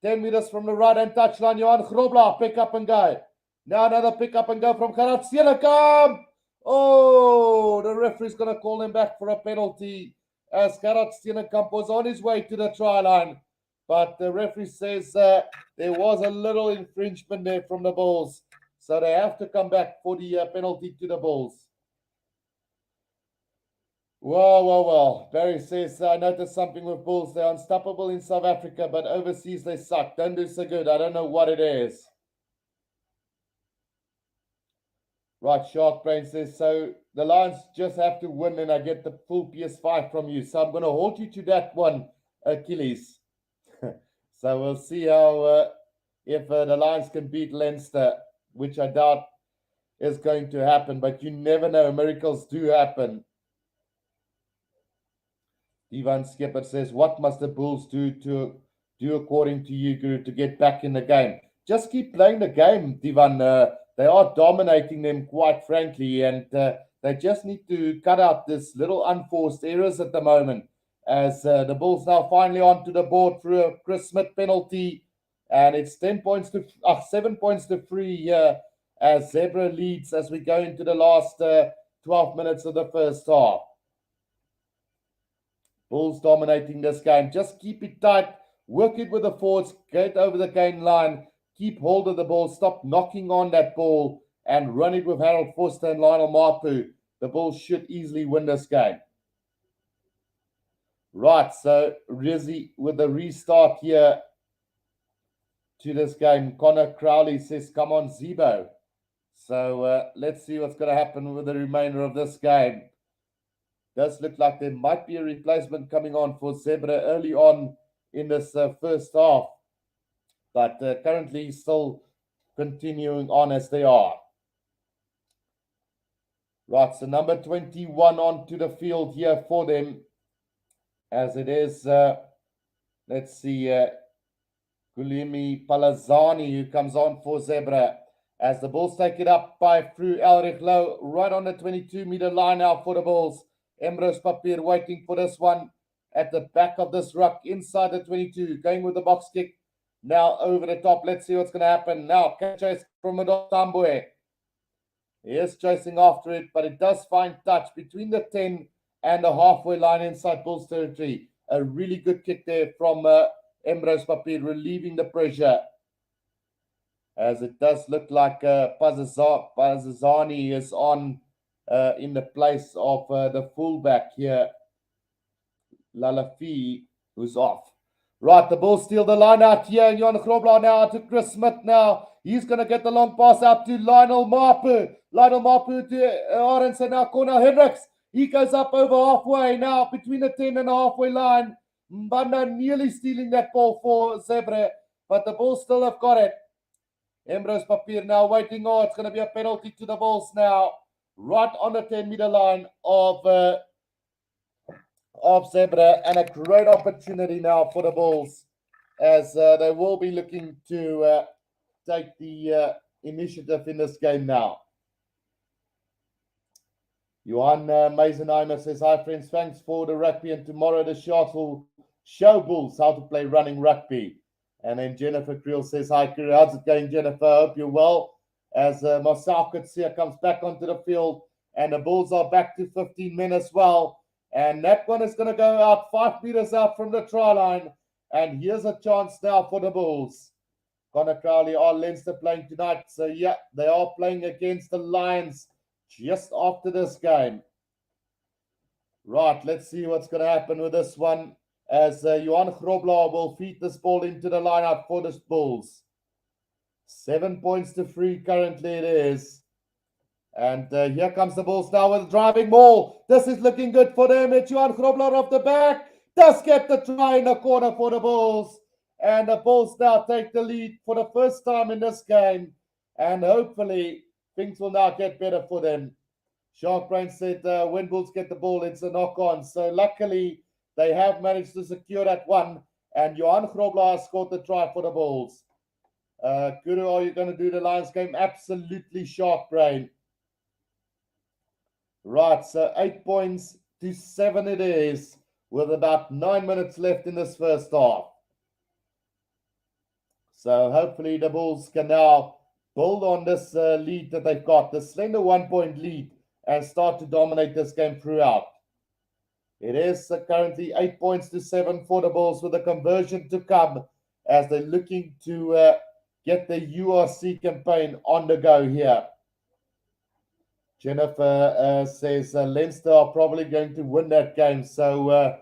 10 meters from the right-hand touchline. Johan Grobler, pick up and go. Now another pick up and go from Gerard Steenekamp. Oh, the referee's going to call him back for a penalty as Gerard Steenekamp was on his way to the try line. But the referee says there was a little infringement there from the Bulls. So they have to come back for the penalty to the Bulls. Well. Barry says, I noticed something with Bulls. They're unstoppable in South Africa, but overseas they suck. Don't do so good. I don't know what it is. Right, Shark Brain says, so the Lions just have to win and I get the full PS5 from you. So I'm going to hold you to that one, Achilles. So we'll see how if the Lions can beat Leinster, which I doubt is going to happen, but you never know. Miracles do happen. Ivan Skipper says, what must the Bulls do according to you, Guru, to get back in the game? Just keep playing the game, Divan. They are dominating them, quite frankly, and they just need to cut out this little unforced errors at the moment. As the Bulls now finally onto the board through a Chris Smith penalty, and it's 7 points to 3 here as Zebre leads as we go into the last 12 minutes of the first half. Bulls dominating this game. Just keep it tight, work it with the forwards, get over the gain line, keep hold of the ball, stop knocking on that ball, and run it with Harold Foster and Lionel Mapu. The Bulls should easily win this game. Right, so Rizzi with the restart here to this game. Connor Crowley says, come on, Zebo. So let's see what's going to happen with the remainder of this game. Does look like there might be a replacement coming on for Zebre early on in this first half. But currently still continuing on as they are. Right, so number 21 onto the field here for them. As it is, let's see, Gulimi Palazani who comes on for Zebre. As the Bulls take it up by through Elrich Low, right on the 22-meter line now for the Bulls. Ambrose Papier waiting for this one at the back of this ruck inside the 22, going with the box kick. Now over the top. Let's see what's going to happen. Now, chase from Tambue. He is chasing after it, but it does find touch between the 10 and the halfway line inside Bulls territory. A really good kick there from Ambrose Papier, relieving the pressure. As it does look like Pazazani is on in the place of the fullback here, Lalafi, who's off. Right, the Bulls steal the line out here. Johan Grobler now to Chris Smith now. He's going to get the long pass out to Lionel Mapu. Lionel Mapu to Aronson now. Corner Hendricks. He goes up over halfway now between the 10 and the halfway line. Mbanda nearly stealing that ball for Zebre, but the Bulls still have got it. Ambrose Papier now waiting. Oh, it's going to be a penalty to the Bulls now. Right on the 10-meter line of of Zebre, and a great opportunity now for the Bulls, as they will be looking to take the initiative in this game now. Johan Meisenheimer says, hi friends, thanks for the rugby, and tomorrow the Sharks will show Bulls how to play running rugby. And then Jennifer Creel says, hi Creel, how's it going, Jennifer? I hope you're well. As Marcel Kutsia comes back onto the field, and the Bulls are back to 15 men as well. And that one is going to go out 5 meters out from the try line. And here's a chance now for the Bulls. Connor Crowley are Leinster playing tonight. So, yeah, they are playing against the Lions just after this game. Right, let's see what's going to happen with this one, as Johan Grobler will feed this ball into the lineup for the Bulls. 7 points to 3 currently it is. And here comes the Bulls now with driving ball. This is looking good for them. It's Johan Grobler off the back. Does get the try in the corner for the Bulls. And the Bulls now take the lead for the first time in this game. And hopefully things will now get better for them. Sharkbrain said when Bulls get the ball, it's a knock-on. So luckily, they have managed to secure that one. And Johan Grobler has scored the try for the Bulls. Guru, are you going to do the Lions game? Absolutely, Sharkbrain. Right, so 8 points to 7 it is, with about 9 minutes left in this first half. So hopefully the Bulls can now build on this lead that they've got, the slender 1 point lead, and start to dominate this game throughout. It is currently 8 points to 7 for the Bulls, with a conversion to come as they're looking to get the URC campaign on the go here. Jennifer says Leinster are probably going to win that game. So,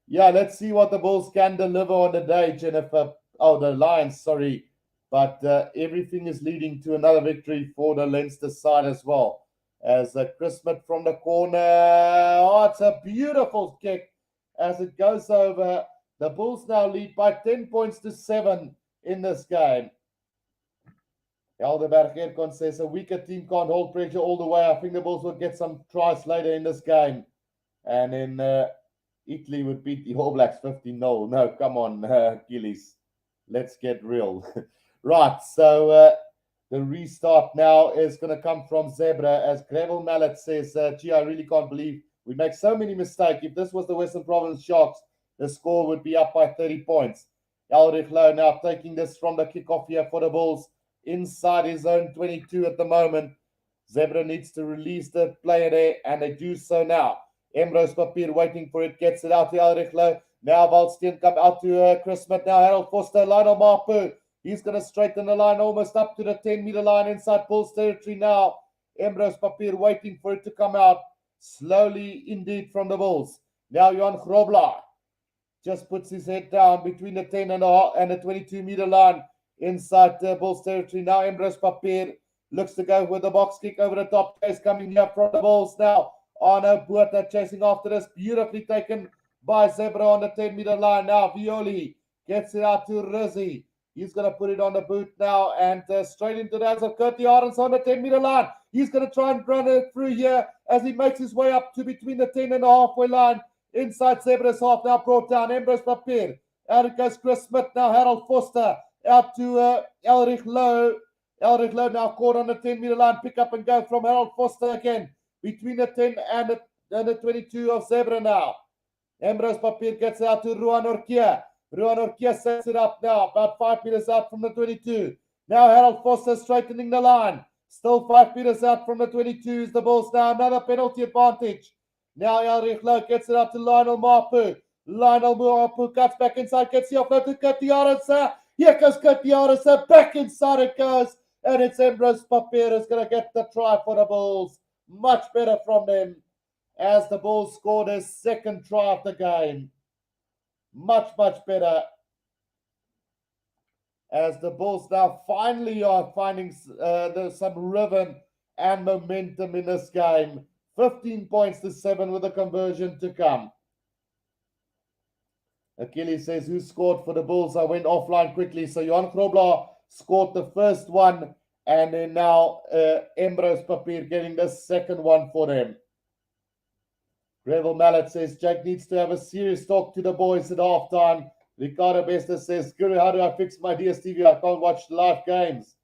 yeah, let's see what the Bulls can deliver on the day, Jennifer. Oh, the Lions, sorry. But everything is leading to another victory for the Leinster side as well. As Chris Smith from the corner. Oh, it's a beautiful kick as it goes over. The Bulls now lead by 10 points to 7 in this game. Helderberg Erkon says a weaker team can't hold pressure all the way. I think the Bulls will get some tries later in this game. And then Italy would beat the All Blacks 15-0. No, come on, Achilles. Let's get real. Right, so the restart now is going to come from Zebre, as Gravel Mallet says, gee, I really can't believe we make so many mistakes. If this was the Western Province Sharks, the score would be up by 30 points. Elrich Lowe now taking this from the kickoff here for the Bulls. Inside his own 22 at the moment. Zebre needs to release the player there, and they do so now. Emrose Papier waiting for it, gets it out to Elrich Lowe. Now Waldstein come out to Chris Smith. Now Harold Foster, Lionel Mapu. He's going to straighten the line almost up to the 10-meter line inside Bulls territory now. Emrose Papier waiting for it to come out slowly indeed from the Bulls. Now Johan Grobler just puts his head down between the 10 and the 22-meter line. Inside the Bulls territory now, Emrose Papier looks to go with the box kick over the top. Chase coming here from the Bulls now. Arno Buerta chasing after this. Beautifully taken by Zebre on the 10-meter line. Now Violi gets it out to Rizzi. He's going to put it on the boot now and straight into the hands of Curtis Arons on the 10-meter line. He's going to try and run it through here as he makes his way up to between the 10 and the halfway line. Inside Zebre's half now brought down. Emrose Papier. Out it goes Chris Smith now. Harold Foster. Out to Elrich Lowe. Elrich Lowe now caught on the 10-meter line. Pick up and go from Harold Foster again. Between the 10 and the 22 of Zebre now. Emrose Papier gets out to Ruan Orkia. Ruan Orkia sets it up now. About 5 meters out from the 22. Now Harold Foster straightening the line. Still 5 meters out from the 22 is the Bulls now. Another penalty advantage. Now Elrich Lowe gets it out to Lionel Mapu. Lionel Mapu cuts back inside. Gets the offload to Katiarasa. Here goes Katiarasa, back inside it goes, and it's Emrose Papier who's going to get the try for the Bulls. Much better from them as the Bulls scored their second try of the game. Much, much better as the Bulls now finally are finding some rhythm and momentum in this game. 15 points to 7 with a conversion to come. Achilles says, who scored for the Bulls? I went offline quickly. So Johan Grobler scored the first one, and then now Emrose Papier getting the second one for them. Greville Mallet says Jake needs to have a serious talk to the boys at halftime. Ricardo Bester says, Guru, how do I fix my DSTV? I can't watch live games.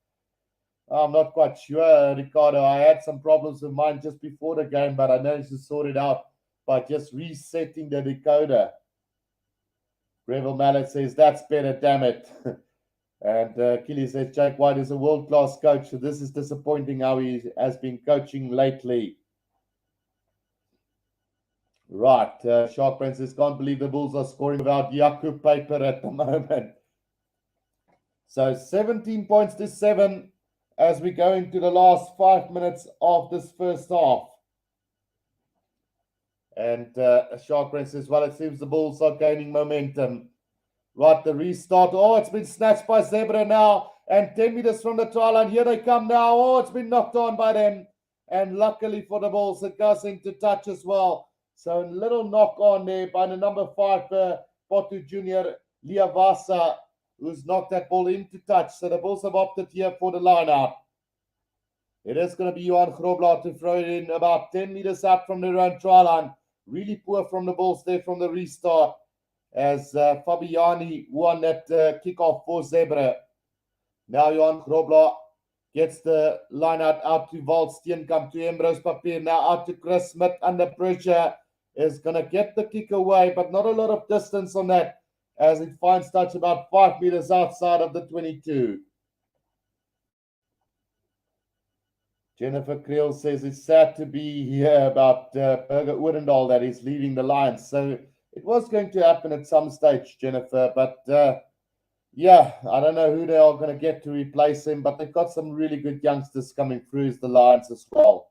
I'm not quite sure, Ricardo. I had some problems with mine just before the game, but I managed to sort it out by just resetting the decoder. Greville Mallet says, that's better, damn it. And Keely says, Jake White is a world-class coach, so this is disappointing how he has been coaching lately. Right, Shark Princess can't believe the Bulls are scoring without Yaku Paper at the moment. So 17 points to 7 as we go into the last 5 minutes of this first half. And Shark Princess, well, it seems the Bulls are gaining momentum. Right, the restart. Oh, it's been snatched by Zebre now. And 10 meters from the try line. Here they come now. Oh, it's been knocked on by them. And luckily for the Bulls, it goes into touch as well. So a little knock on there by the number 5, Potu Junior, Liavasa, who's knocked that ball into touch. So the Bulls have opted here for the line out. It is going to be Johan Grobler to throw it in about 10 meters out from their own try line. Really poor from the Bulls there from the restart, as Fabiani won that kickoff for Zebre. Now Johan Grobler gets the line out to Walt Steenkamp, to Ambrose Papier, now out to Chris Smith under pressure. Is going to get the kick away, but not a lot of distance on that, as it finds touch about 5 meters outside of the 22. Jennifer Creel says it's sad to be here about Berger Odendaal that is leaving the Lions. So it was going to happen at some stage, Jennifer, but yeah, I don't know who they are going to get to replace him, but they've got some really good youngsters coming through as the Lions as well.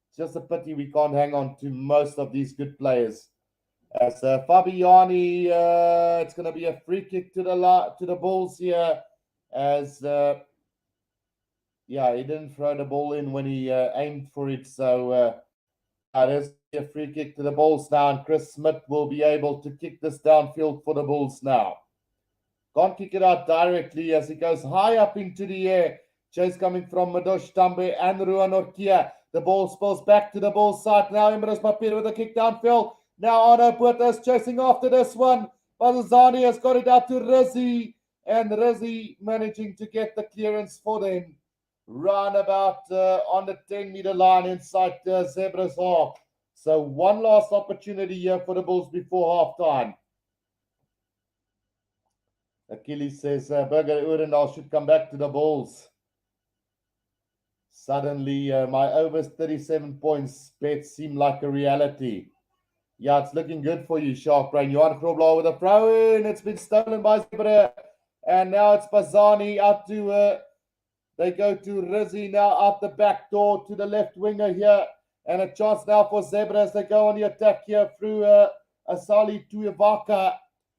It's just a pity we can't hang on to most of these good players. As Fabiani, it's going to be a free kick to the Bulls here, as yeah, he didn't throw the ball in when he aimed for it, so there's a free kick to the Bulls now, and Chris Smith will be able to kick this downfield for the Bulls now. Can't kick it out directly as he goes high up into the air. Chase coming from Madosh Tambe and Ruan Orkia. The ball spills back to the Bulls side now. Emrys Papir with a kick downfield. Now Arno Botha's chasing after this one. Balzani has got it out to Rizzi, and Rizzi managing to get the clearance for them. Round about on the 10-meter line inside Zebra's half. So one last opportunity here for the Bulls before halftime. Achilles says Berger Odendaal should come back to the Bulls. Suddenly, my over 37 points bets seem like a reality. Yeah, it's looking good for you, Shark Brain. Johan Grobler with a throw in. It's been stolen by Zebre. And now it's Bazani out to... they go to Rizzi now out the back door to the left winger here. And a chance now for Zebre as they go on the attack here through Asali Tuivaka,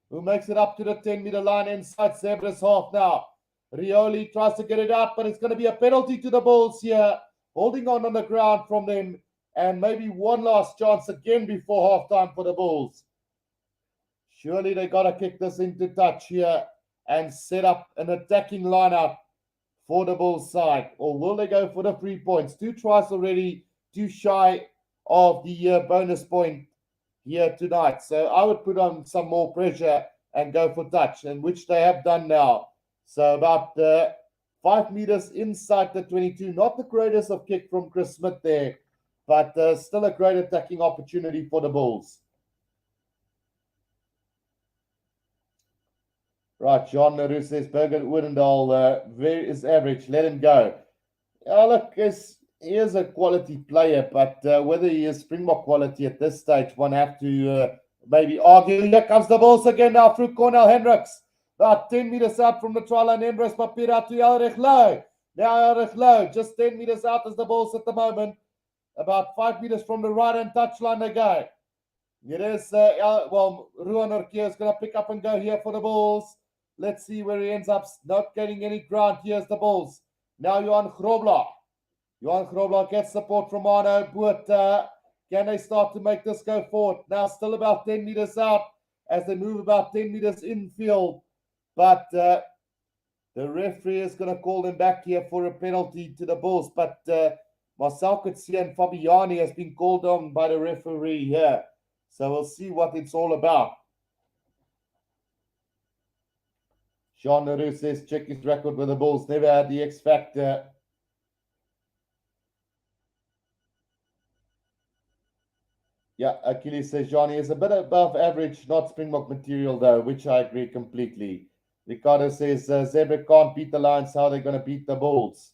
who makes it up to the 10-meter line inside Zebra's half now. Rioli tries to get it out, but it's going to be a penalty to the Bulls here. Holding on the ground from them. And maybe one last chance again before halftime for the Bulls. Surely they got to kick this into touch here and set up an attacking lineup for the Bulls side. Or will they go for the 3 points? 2 tries already, too shy of the bonus point here tonight. So I would put on some more pressure and go for touch, and which they have done now. So about 5 meters inside the 22. Not the greatest of kick from Chris Smith there, but still a great attacking opportunity for the Bulls. Right, John Naru says Berger Odendaal is average. Let him go. Look, he is a quality player, but whether he is Springbok quality at this stage, one have to maybe argue. Here comes the Bulls again now through Cornel Hendricks. About 10 meters out from the try line, Emrys Papira to Elrich Low. Now Elrich Low, just 10 meters out as the Bulls at the moment. About 5 meters from the right-hand touchline they go. It is, Ruan Orkia is going to pick up and go here for the Bulls. Let's see where he ends up. Not getting any ground. Here's the Bulls. Now Johan Grobler. Johan Grobler gets support from Arno Botha. Can they start to make this go forward? Now still about 10 meters out as they move about 10 meters infield. But the referee is going to call them back here for a penalty to the Bulls. But Marcel Coetzee and Fabiani has been called on by the referee here. So we'll see what it's all about. Jean Leroux says, check his record with the Bulls. Never had the X factor. Yeah, Achilles says, Johnny is a bit above average, not Springbok material, though, which I agree completely. Ricardo says, Zebre can't beat the Lions. How are they going to beat the Bulls?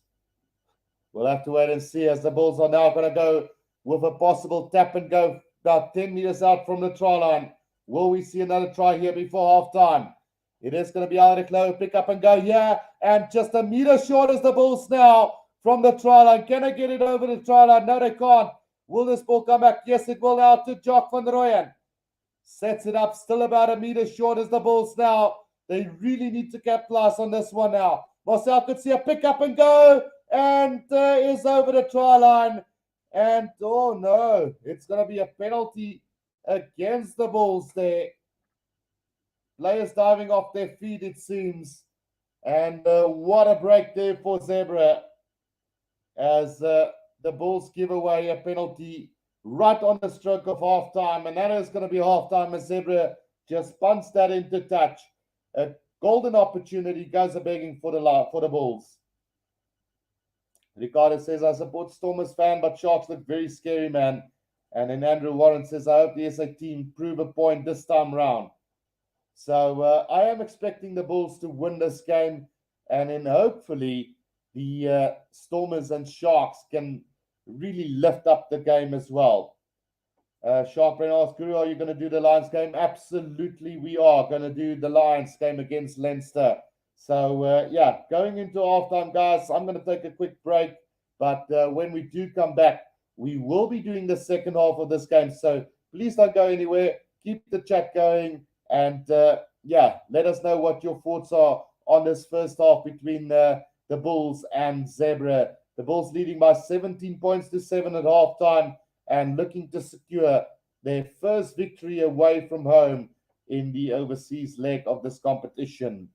We'll have to wait and see, as the Bulls are now going to go with a possible tap and go about 10 meters out from the try line. Will we see another try here before halftime? It is going to be Alec Lowe, pick up and go here, and just a meter short as the Bulls now from the try line. Can I get it over the try line? No, they can't. Will this ball come back? Yes, it will now to Jock van der Rooyen. Sets it up, still about a meter short as the Bulls now. They really need to capitalize on this one now. Marcel could see a pick up and go, and is over the try line. And oh no, it's going to be a penalty against the Bulls there. Players diving off their feet, it seems. And what a break there for Zebre, as the Bulls give away a penalty right on the stroke of halftime. And that is going to be halftime as Zebre just punts that into touch. A golden opportunity goes a begging for the Bulls. Ricardo says, I support Stormers fan, but Sharks look very scary, man. And then Andrew Warren says, I hope the SA team prove a point this time round. So I am expecting the Bulls to win this game, and then hopefully the Stormers and Sharks can really lift up the game as well. Shark Brain asks, Guru, are you going to do the Lions game? Absolutely, we are going to do the Lions game against Leinster. So, yeah, going into halftime, guys, I'm going to take a quick break. But when we do come back, we will be doing the second half of this game. So please don't go anywhere. Keep the chat going. And, yeah, let us know what your thoughts are on this first half between the Bulls and Zebre. The Bulls leading by 17 points to 7 at halftime, and looking to secure their first victory away from home in the overseas leg of this competition.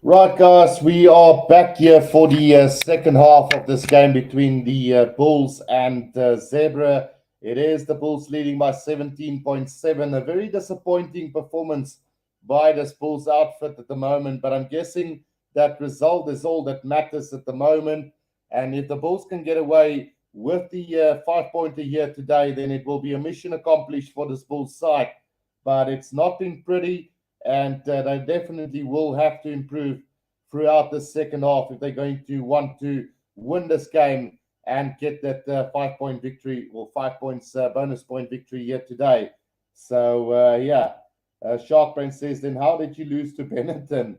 Right, guys, we are back here for the second half of this game between the Bulls and Zebre. It is the Bulls leading by 17.7. A very disappointing performance by this Bulls outfit at the moment, but I'm guessing that result is all that matters at the moment. And if the Bulls can get away with the 5-pointer here today, then it will be a mission accomplished for this Bulls side. But it's not been pretty, and they definitely will have to improve throughout the second half if they're going to want to win this game and get that 5-point victory or 5 points bonus point victory here today. So, Sharkbrain says, then how did you lose to Benetton?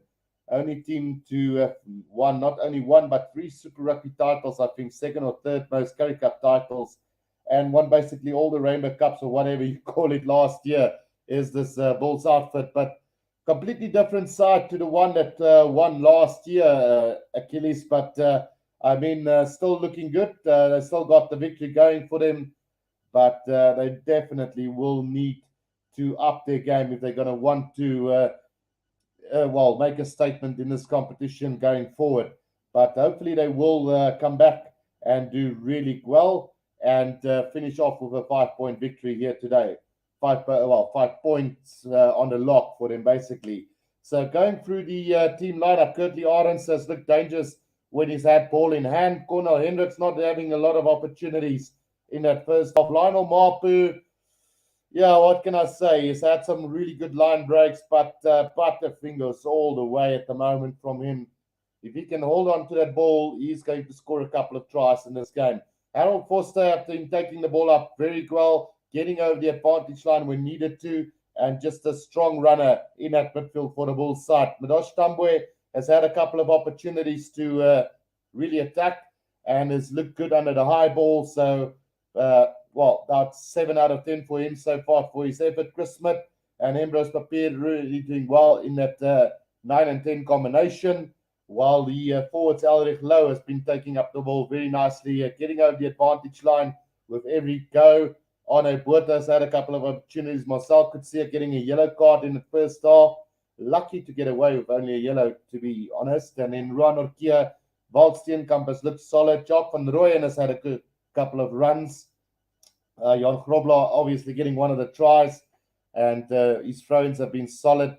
Only team to have won, not only one, but three Super Rugby titles, I think, second or third most Curry Cup titles, and won basically all the Rainbow Cups or whatever you call it last year, is this Bulls outfit. But completely different side to the one that won last year, Achilles. But still looking good. They still got the victory going for them, but they definitely will need to up their game if they're going to want to, make a statement in this competition going forward. But hopefully they will come back and do really well and finish off with a 5-point victory here today. 5 points on the lock for them, basically. So going through the team lineup, Curtly Arends has looked dangerous when he's had ball in hand. Cornel Hendricks not having a lot of opportunities in that first half. Lionel Mapu, yeah, what can I say? He's had some really good line breaks, but butterfingers all the way at the moment from him. If he can hold on to that ball, he's going to score a couple of tries in this game. Harold Foster, after him taking the ball up very well, getting over the advantage line when needed to, and just a strong runner in that midfield for the Bulls side. Madosh Tambwe has had a couple of opportunities to really attack and has looked good under the high ball. So, about 7 out of 10 for him so far for his effort. Chris Smith and Ambrose Papier really doing well in that 9 and 10 combination, while the forwards Elrich Lowe has been taking up the ball very nicely, getting over the advantage line with every go. Arno Botha's had a couple of opportunities. Marcel Coetzee getting a yellow card in the first half. Lucky to get away with only a yellow, to be honest. And then Ruan Orkia, Walt Steenkamp has looked solid. Jock van Rooyen has had a good couple of runs. Jan Grobler obviously getting one of the tries, and his throw-ins have been solid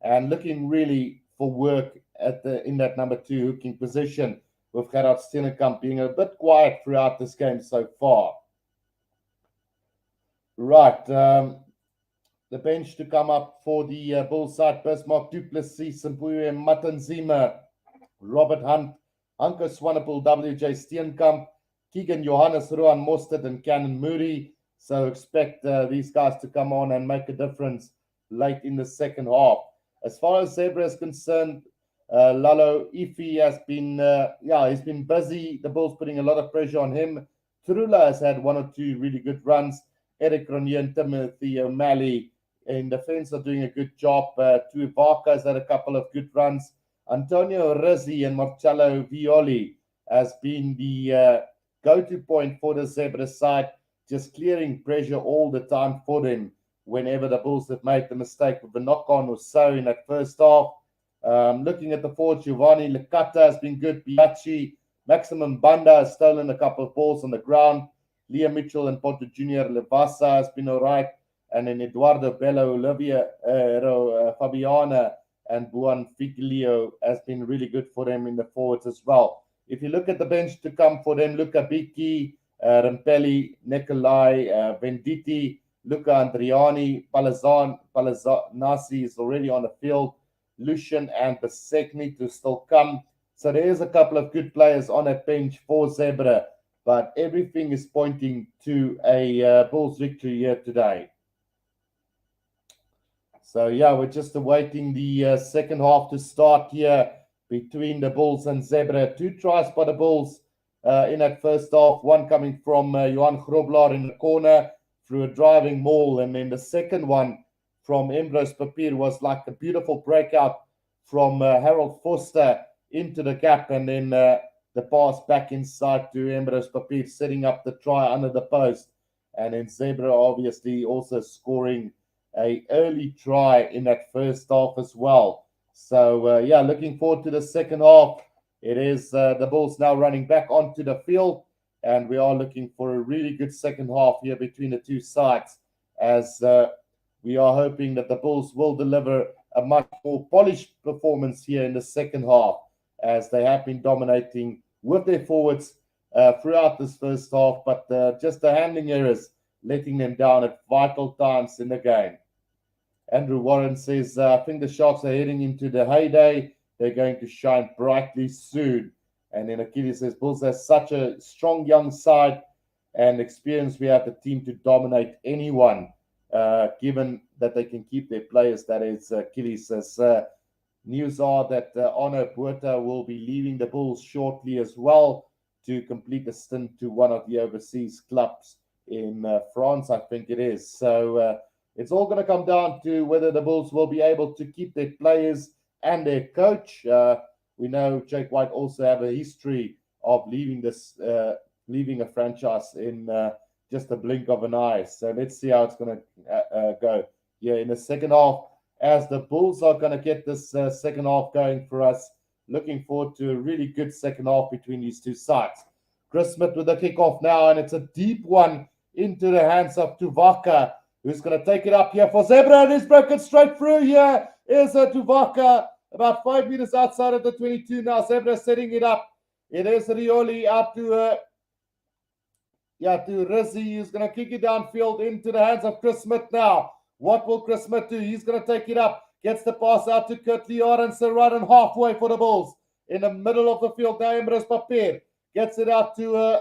and looking really for work in that number 2 hooking position, with Gerard Steenkamp being a bit quiet throughout this game so far. Right, the bench to come up for the Bulls side: Bismarck du Plessis, Simpuye Matanzima, Robert Hunt, Anko Swanepoel, WJ Steenkamp, Keegan Johannes, Ruan Mostert, and Cannon Moody. So expect these guys to come on and make a difference late in the second half. As far as Zebre is concerned, Lalo Ifi has been, he's been busy. The Bulls putting a lot of pressure on him. Trula has had 1 or 2 really good runs. Eric Ronier and Timothy O'Malley in defense are doing a good job. Tuivaka has had a couple of good runs. Antonio Rizzi and Marcello Violi has been the go-to point for the Zebra side, just clearing pressure all the time for them whenever the Bulls have made the mistake with a knock-on or so in that first half. Looking at the forward, Giovanni Licata has been good. Biachi, Maximum Banda has stolen a couple of balls on the ground. Liam Mitchell and Porto Junior Levasa has been all right. And then Eduardo Bello, Olivia Fabiana, and Buon Figlio has been really good for them in the forwards as well. If you look at the bench to come for them, Luca Bicchi, Rampelli, Nikolai, Venditti, Luca Andriani, Palazanasi is already on the field. Lucian and Besekni to still come. So there is a couple of good players on that bench for Zebra, but everything is pointing to a Bulls victory here today. So, we're just awaiting the second half to start here between the Bulls and Zebra. 2 tries by the Bulls in that first half, one coming from Johan Grobler in the corner through a driving maul, and then the second one from Ambrose Papier was like a beautiful breakout from Harold Foster into the gap, and then the pass back inside to Ambrose Papier, setting up the try under the post. And then Zebra obviously also scoring an early try in that first half as well. So, yeah, looking forward to the second half. It is the Bulls now running back onto the field, and we are looking for a really good second half here between the two sides, as we are hoping that the Bulls will deliver a much more polished performance here in the second half, as they have been dominating with their forwards throughout this first half, but just the handling errors letting them down at vital times in the game. Andrew Warren says, I think the Sharks are heading into the heyday. They're going to shine brightly soon. And then Achilles says, Bulls has such a strong young side and experience. We have the team to dominate anyone, given that they can keep their players. That is, Achilles says, news are that Arno Puerta will be leaving the Bulls shortly as well to complete a stint to one of the overseas clubs in France, I think it is. So, it's all going to come down to whether the Bulls will be able to keep their players and their coach. We know Jake White also have a history of leaving a franchise in just a blink of an eye. So let's see how it's going to go here in the second half, as the Bulls are going to get this second half going for us. Looking forward to a really good second half between these two sides. Chris Smith with the kickoff now, and it's a deep one into the hands of Tuvaka, who's going to take it up here for Zebre, and he's broken straight through here. Is Tuvaka about 5 meters outside of the 22 now. Zebre setting it up. It is Rioli out to Rizzi, who's going to kick it downfield into the hands of Chris Smith now. What will Chris Smith do? He's going to take it up. Gets the pass out to Kurt Leorense, right on halfway for the Bulls. In the middle of the field now, Emrys Papier gets it out to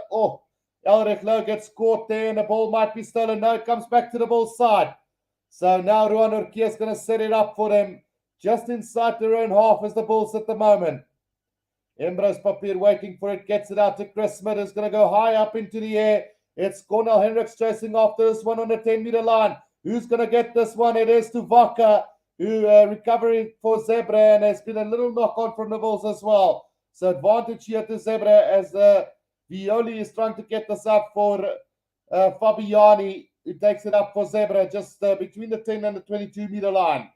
Elrich Lowe gets caught there, and the ball might be stolen. No, it comes back to the Bulls side. So now Ruan Urquia is going to set it up for them just inside their own half as the Bulls at the moment. Emrys Papier waiting for it, gets it out to Chris Smith, who's going to go high up into the air. It's Cornel Hendricks chasing after this one on the 10-meter line. Who's going to get this one? It is Tuvaka, who recovering for Zebre, and there's been a little knock-on from the Bulls as well. So advantage here to Zebre as Violi is trying to get this up for Fabiani, who takes it up for Zebre just between the 10 and the 22-meter line.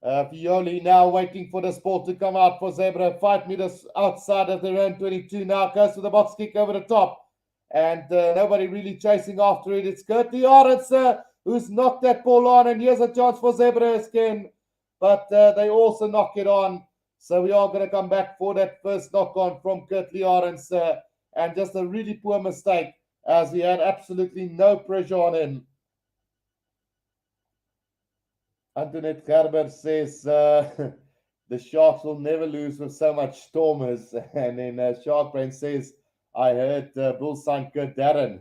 Violi now waiting for this ball to come out for Zebre. 5 meters outside of their own 22 now. Goes to the box kick over the top. And nobody really chasing after it. It's Kurt Leorense who's knocked that ball on. And here's a chance for Zebre again. But they also knock it on. So we are going to come back for that first knock-on from Kurt Leorense. And just a really poor mistake, as he had absolutely no pressure on him. Antoinette Gerber says the Sharks will never lose with so much stormers. And then Sharkbrain says, I heard Bulls signed Kurt Darren.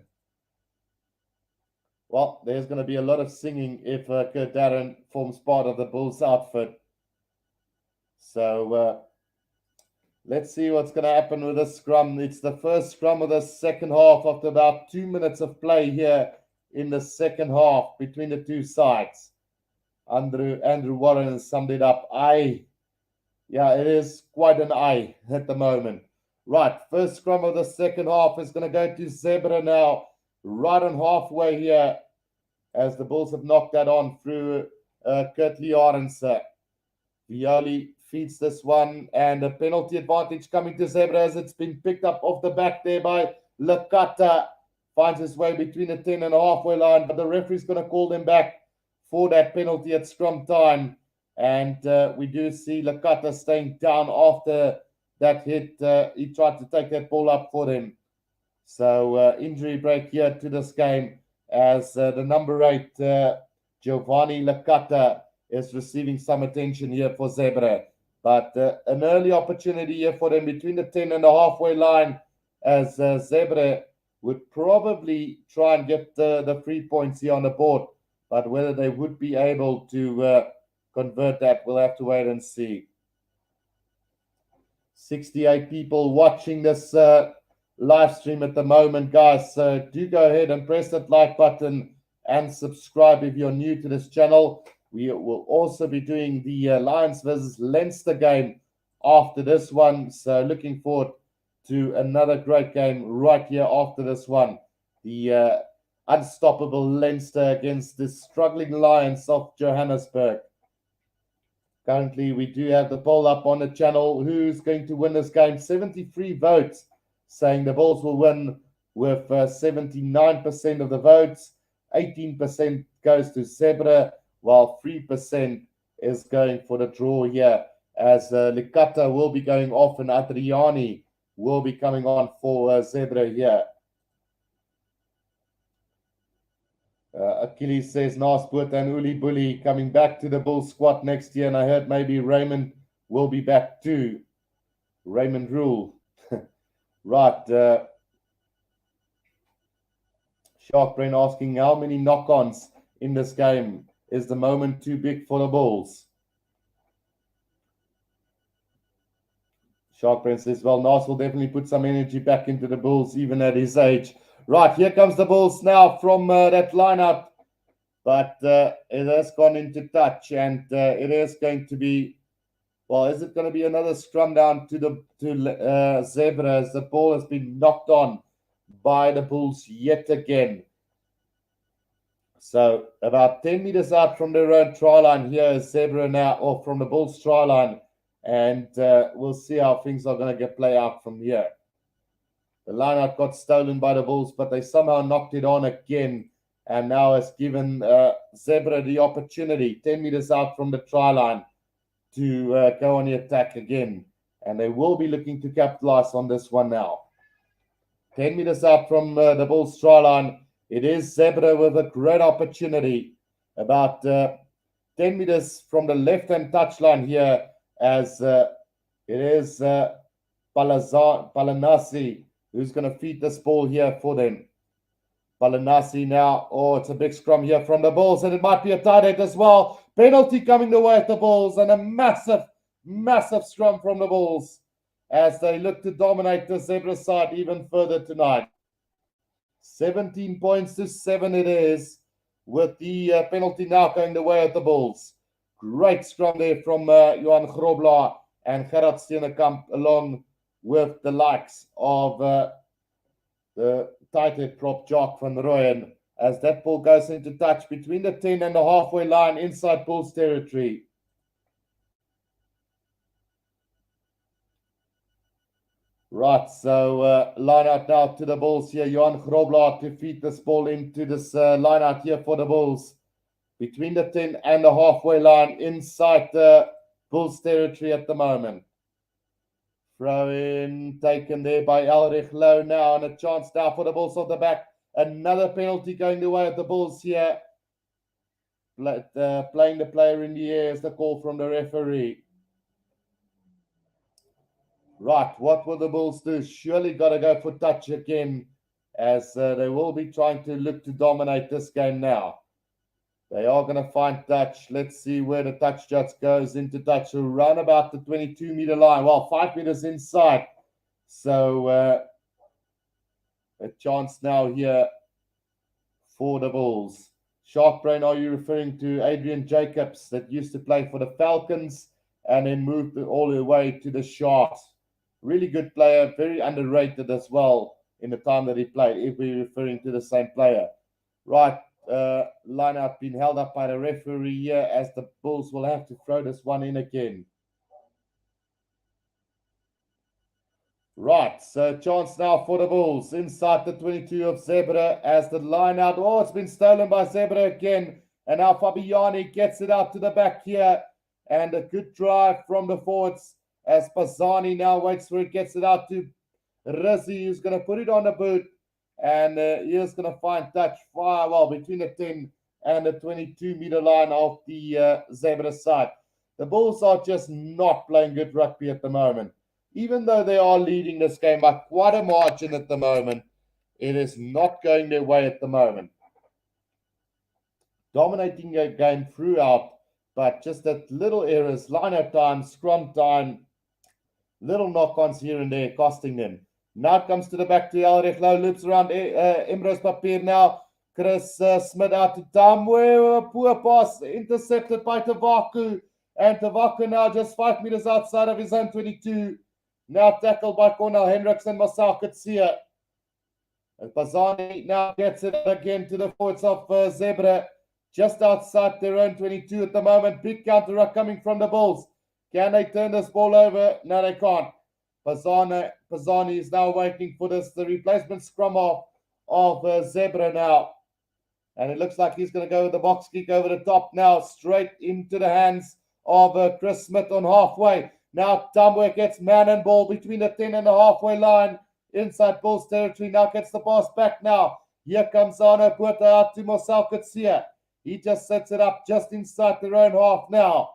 Well, there's going to be a lot of singing if Kurt Darren forms part of the Bulls outfit. So let's see what's going to happen with this scrum. It's the first scrum of the second half after about 2 minutes of play here in the second half between the two sides. Andrew Warren summed it up. It is quite an eye at the moment. Right, first scrum of the second half is going to go to Zebre now, right on halfway here, as the Bulls have knocked that on through Kurt Leorense. Violi feeds this one, and a penalty advantage coming to Zebre as it's been picked up off the back there by Lecata. Finds his way between the 10 and halfway line, but the referee's going to call them back for that penalty at scrum time. And we do see Lecata staying down after that hit. He tried to take that ball up for them. So injury break here to this game as the number 8, Giovanni Lecata, is receiving some attention here for Zebre. But an early opportunity here for them between the 10 and the halfway line, as Zebre would probably try and get the 3 points here on the board. But whether they would be able to convert that, we'll have to wait and see. 68 people watching this live stream at the moment, guys. So do go ahead and press that like button and subscribe if you're new to this channel. We will also be doing the Lions versus Leinster game after this one. So looking forward to another great game right here after this one. The unstoppable Leinster against the struggling Lions of Johannesburg. Currently, we do have the poll up on the channel. Who's going to win this game? 73 votes saying the Bulls will win with 79% of the votes. 18% goes to Zebre, while 3% is going for the draw here, as Licata will be going off and Adriani will be coming on for Zebre here. Achilles says, Nasput and Uli Bully coming back to the Bulls squad next year, and I heard maybe Raymond will be back too. Raymond Rule. Right. Shark Brain asking, how many knock-ons in this game? Is the moment too big for the Bulls? Shark Brain says, well, Nas will definitely put some energy back into the Bulls, even at his age. Right, here comes the Bulls now from that lineup. But it has gone into touch, and it is going to be, well, is it going to be another scrum down to Zebre, as the ball has been knocked on by the Bulls yet again. So about 10 meters out from their own try line here is Zebre now, or from the Bulls try line, and we'll see how things are going to play out from here. The lineout got stolen by the Bulls, but they somehow knocked it on again, and now has given Zebre the opportunity 10 meters out from the try line to go on the attack again, and they will be looking to capitalize on this one now. 10 meters out from the Bulls try line, it is Zebre with a great opportunity. About 10 meters from the left-hand touchline here, as it is Palanasi who's going to feed this ball here for them. Palanasi now. Oh, it's a big scrum here from the Bulls, and it might be a tight end as well. Penalty coming the way at the Bulls, and a massive, massive scrum from the Bulls as they look to dominate the Zebre side even further tonight. 17 points to 7 it is, with the penalty now going the way of the Bulls. Great scrum there from Johan Grobler and Gerard Steenekamp, along with the likes of the tight head prop Jock van Rooyen, as that ball goes into touch between the 10 and the halfway line inside Bulls territory. Right, so line out now to the Bulls here. Johan Grobler to feed this ball into this line out here for the Bulls. Between the 10 and the halfway line inside the Bulls territory at the moment. Throw in taken there by Elrich Low now, and a chance now for the Bulls on the back. Another penalty going the way of the Bulls here. Playing the player in the air is the call from the referee. Right, what will the Bulls do? Surely got to go for touch again, as they will be trying to look to dominate this game now. They are going to find touch. Let's see where the touch just goes into touch. Around about the 22-meter line. Well, 5 meters inside. So a chance now here for the Bulls. Shark Brain, are you referring to Adrian Jacobs that used to play for the Falcons and then moved all the way to the Sharks? Really good player, very underrated as well in the time that he played, if we're referring to the same player. Right, line out being held up by the referee here, as the Bulls will have to throw this one in again. Right, so chance now for the Bulls inside the 22 of Zebre, as the line out, oh, it's been stolen by Zebre again, and now Fabiani gets it out to the back here, and a good drive from the forwards, as Pasani now waits for it, gets it out to Rizzi, who's going to put it on the boot, and he is going to find touch far well between the 10 and the 22-meter line of the Zebre side. The Bulls are just not playing good rugby at the moment. Even though they are leading this game by quite a margin at the moment, it is not going their way at the moment. Dominating a game throughout, but just that little errors, line-out time, scrum time, little knock-ons here and there, costing them. Now it comes to the back to Elrich Low, loops around Emrose Papier now. Chris Smith out to Tamwe, poor pass, intercepted by Tavaku. And Tavaku now just 5 meters outside of his own 22. Now tackled by Cornel Hendricks and Masao Kutsia. And Pazani now gets it again to the forwards of Zebre. just outside their own 22 at the moment. Big counter ruck coming from the Bulls. Can they turn this ball over? No, they can't. Pisani is now waiting for the replacement scrum off of Zebre now. And it looks like he's going to go with the box kick over the top now, straight into the hands of Chris Smith on halfway. Now Tamwe gets man and ball between the 10 and the halfway line inside Bulls territory. Now gets the pass back now. Here comes Arno Puerta out to Marcel Kutsia. He just sets it up just inside their own half now.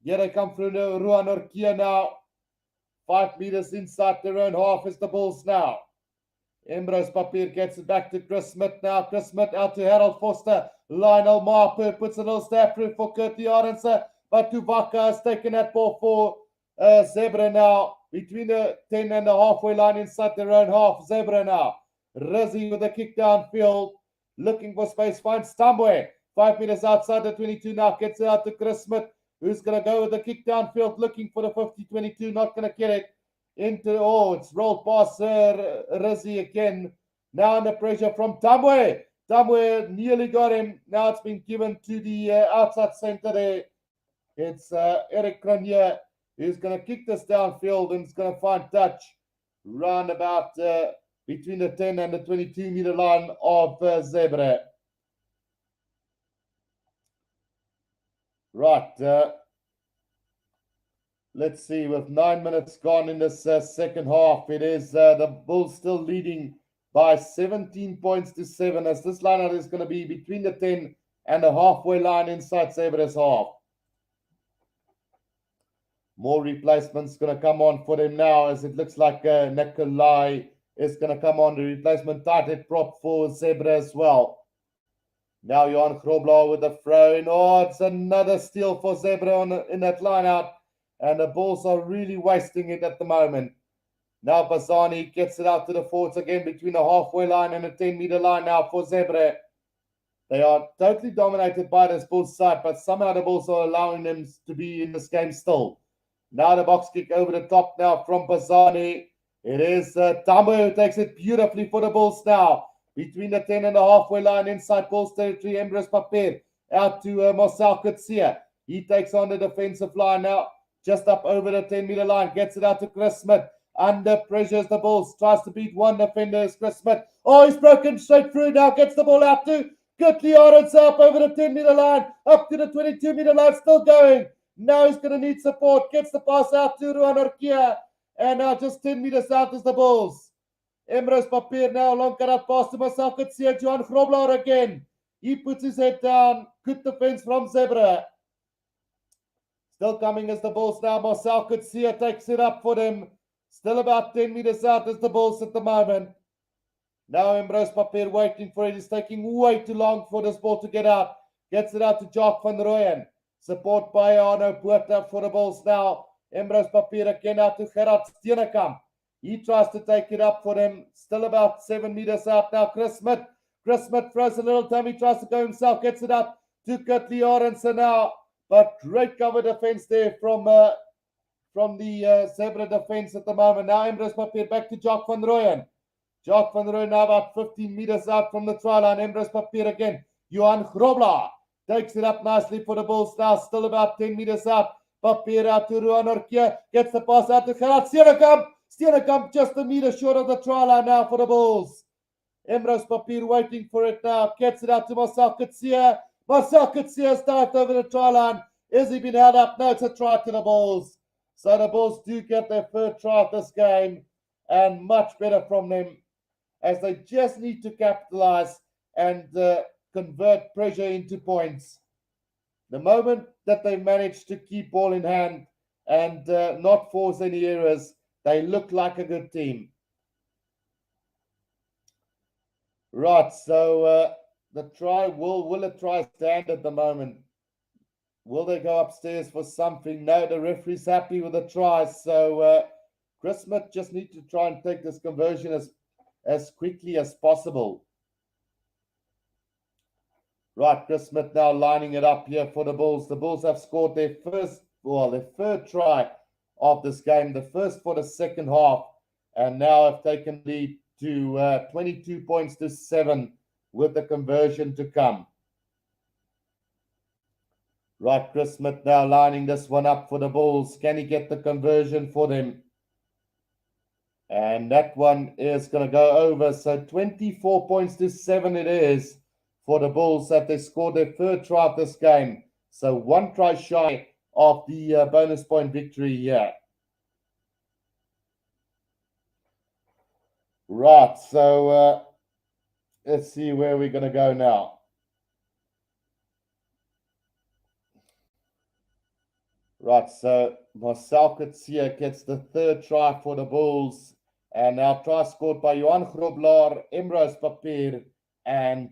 Here they come through the Ruan Orkia now. 5 meters inside their own half is the Bulls now. Ambrose Papier gets it back to Chris Smith now. Chris Smith out to Harold Foster. Lionel Marper puts a little stab through for Kurtie Arendse. But Tuvaka has taken that ball for Zebre now. Between the 10 and the halfway line inside their own half. Zebre now. Rizzi with a kick downfield. Looking for space. Finds Tambwe. 5 meters outside the 22 now. Gets it out to Chris Smith. Who's going to go with the kick downfield. Looking for the 50-22. Not going to get it. It's rolled past Rizzi again. Now under pressure from Tambwe. Tambwe nearly got him. Now it's been given to the outside center there. It's Eric Cronier who's going to kick this downfield and is going to find touch round about between the 10 and the 22 meter line of Zebre. Right. Let's see, with 9 minutes gone in this second half, it is the Bulls still leading by 17 points to 7, as this lineout is going to be between the 10 and the halfway line inside Zebre's half. More replacements going to come on for them now, as it looks like Nikolai is going to come on, the replacement tight head prop for Zebre as well. Now Johan Grobler with the throw in. It's another steal for Zebre in that lineout. And the Bulls are really wasting it at the moment. Now Basani gets it out to the forwards again between the halfway line and the 10-meter line now for Zebre. They are totally dominated by this Bulls side, but somehow the Bulls are allowing them to be in this game still. Now the box kick over the top now from Basani. It is Tambo who takes it beautifully for the Bulls now. Between the 10 and the halfway line inside Bulls territory, Ambrose Papier out to Marcel Kutsia. He takes on the defensive line now. Just up over the 10-meter line. Gets it out to Chris Smith. Under pressure as the Bulls. Tries to beat one defender is Chris Smith. He's broken straight through now. Gets the ball out to Kurtie Arendse up over the 10-meter line. Up to the 22-meter line. Still going. Now he's going to need support. Gets the pass out to Ruan Orkia. And now just 10 meters out is the Bulls. Emrose Papier now. Long cut out pass to Marcel Kutsia. Johan Grobler again. He puts his head down. Good defense from Zebre. Still coming as the Bulls now. Marcel Kutsia takes it up for them. Still about 10 meters out as the Bulls at the moment. Now Ambrose Papier waiting for it. He's taking way too long for this ball to get out. Gets it out to Jacques van Rooyen. Support by Arno Puerta for the Bulls now. Ambrose Papier again out to Gerard Steenekamp. He tries to take it up for them. Still about 7 meters out now. Chris Smith. Chris Smith throws a little time. He tries to go himself. Gets it out to Kurtie Arendse now. But great cover defense there from the Zebre defense at the moment. Now Ambrose Papier back to Jacques van Rooyen. Jacques van Rooyen now about 15 meters out from the try line. Ambrose Papier again. Johan Grobler takes it up nicely for the Bulls now. Still about 10 meters out. Papier out to Ruan Orkia. Gets the pass out to Gerard Steenekamp. Steenekamp just a meter short of the try line now for the Bulls. Ambrose Papier waiting for it now. Gets it out to Marcel Kutsia. Marcel Kutsia starts over the try line. Is he been held up? No, it's a try to the Bulls. So the Bulls do get their third try of this game, and much better from them, as they just need to capitalize and convert pressure into points. The moment that they manage to keep ball in hand and not force any errors, they look like a good team. Right, so the try, will a try stand at the moment? Will they go upstairs for something? No, the referee's happy with the try. So Chris Smith just need to try and take this conversion as quickly as possible. Right, Chris Smith now lining it up here for the Bulls. The Bulls have scored their third try of this game, the first for the second half, and now have taken lead to 22 points to 7 with the conversion to come. Right, Chris Smith now lining this one up for the Bulls. Can he get the conversion for them? And that one is going to go over. So 24 points to 7 it is for the Bulls that they scored their third try of this game. So one try shy of the bonus point victory here. Right, so let's see where we're going to go now. Right, so Marcel Kutsia gets the third try for the Bulls. And now try scored by Johan Grobler, Emrose Papier, and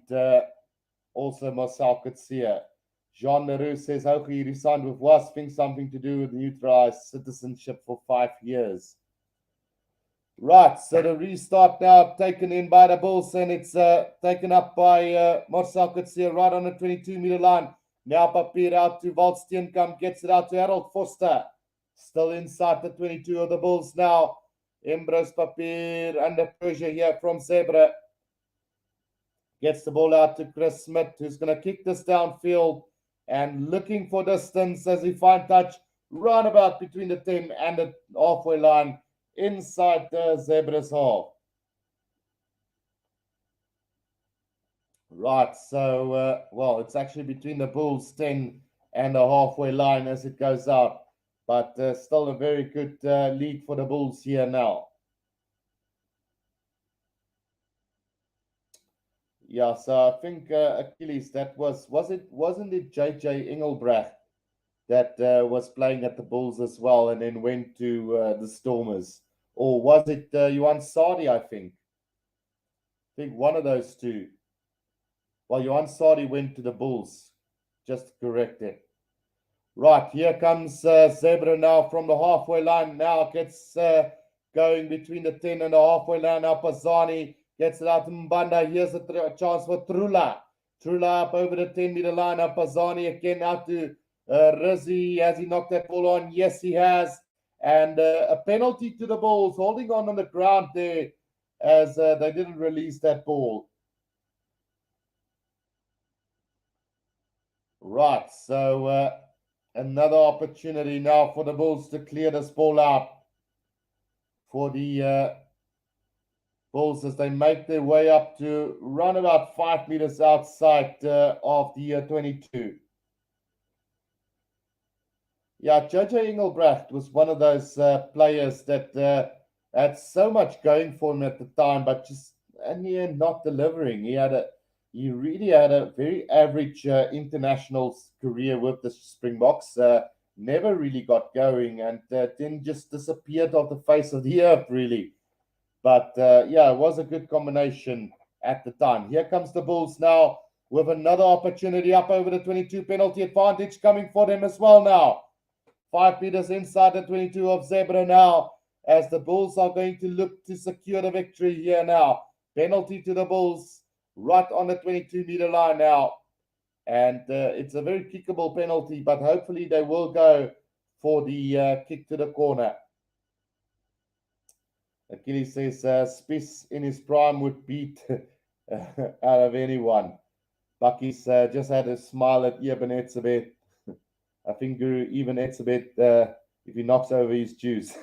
also Marcel Kutsia. Jean Leroux says, how he resigned with Wasp, think something to do with neutralized citizenship for 5 years. Right, so the restart now taken in by the Bulls, and it's taken up by Marcel Kutsia right on the 22-meter line. Now Papier out to Walt Steenkamp, gets it out to Harold Foster. Still inside the 22 of the Bulls now. Embrose Papier under pressure here from Zebre. Gets the ball out to Chris Smith, who's going to kick this downfield and looking for distance as he finds touch roundabout between the 10 and the halfway line inside the Zebre's half. Right, so, well, it's actually between the Bulls 10 and the halfway line as it goes out. But still a very good lead for the Bulls here now. Yeah, so I think Achilles, that wasn't it JJ Engelbrecht that was playing at the Bulls as well and then went to the Stormers? Or was it Johan Sardi, I think? I think one of those two. Well, Johan Sardi went to the Bulls. Just to correct it. Right, here comes Zebre now from the halfway line. Now gets going between the 10 and the halfway line. Now Pazani gets it out to Mbanda. Here's a chance for Trula. Trula up over the 10-meter line. Now Pazani again out to Rizzi. Has he knocked that ball on? Yes, he has. And a penalty to the Bulls, holding on the ground there as they didn't release that ball. Right, so another opportunity now for the Bulls to clear this ball out for the Bulls as they make their way up to run about 5 meters outside of the 22. Yeah, JJ Engelbrecht was one of those players that had so much going for him at the time, but just in the end not delivering. He really had a very average international career with the Springboks. Never really got going and then just disappeared off the face of the earth, really. But yeah, it was a good combination at the time. Here comes the Bulls now with another opportunity up over the 22, penalty advantage coming for them as well now. 5 meters inside the 22 of Zebre now as the Bulls are going to look to secure the victory here now. Penalty to the Bulls. Right on the 22-meter line now. And it's a very kickable penalty, but hopefully they will go for the kick to the corner. Achilles says Spies in his prime would beat out of anyone. Bucky's just had a smile at Eben Etzebeth. I think Guru, even Etzebeth, if he knocks over his juice.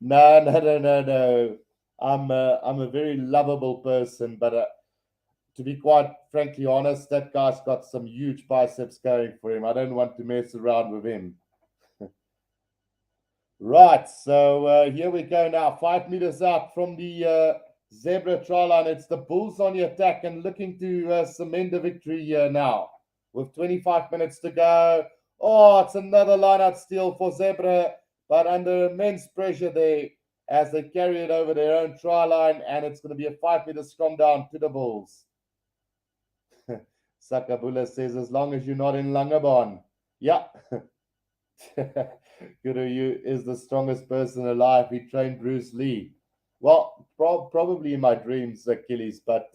No. I'm a very lovable person, but to be quite frankly honest, that guy's got some huge biceps going for him. I don't want to mess around with him. Right, so here we go now. 5 meters out from the Zebre try line. It's the Bulls on the attack and looking to cement the victory here now. With 25 minutes to go. Oh, it's another line-out steal for Zebre, but under immense pressure there as they carry it over their own try line, and it's going to be a 5-meter scrum down to the Bulls. Sakabula says, as long as you're not in Langebaan. Yeah. Guru is the strongest person alive. He trained Bruce Lee. Well, probably in my dreams, Achilles, but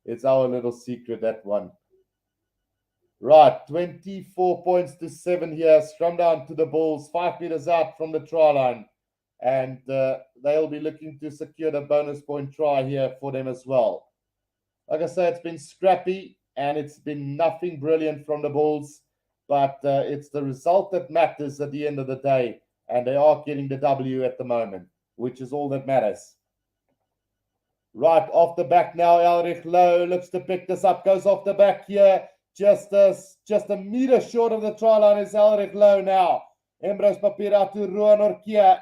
it's our little secret, that one. Right, 24 points to 7 here. Scrum down to the Bulls, 5 meters out from the try line. And they'll be looking to secure the bonus point try here for them as well. Like I said, it's been scrappy and it's been nothing brilliant from the Bulls. but it's the result that matters at the end of the day, and they are getting the W at the moment, which is all that matters. Right off the back now, Elrich Low looks to pick this up, goes off the back here, just a meter short of the try line is Elrich Low now. Embros Papira to Ruan Orkia,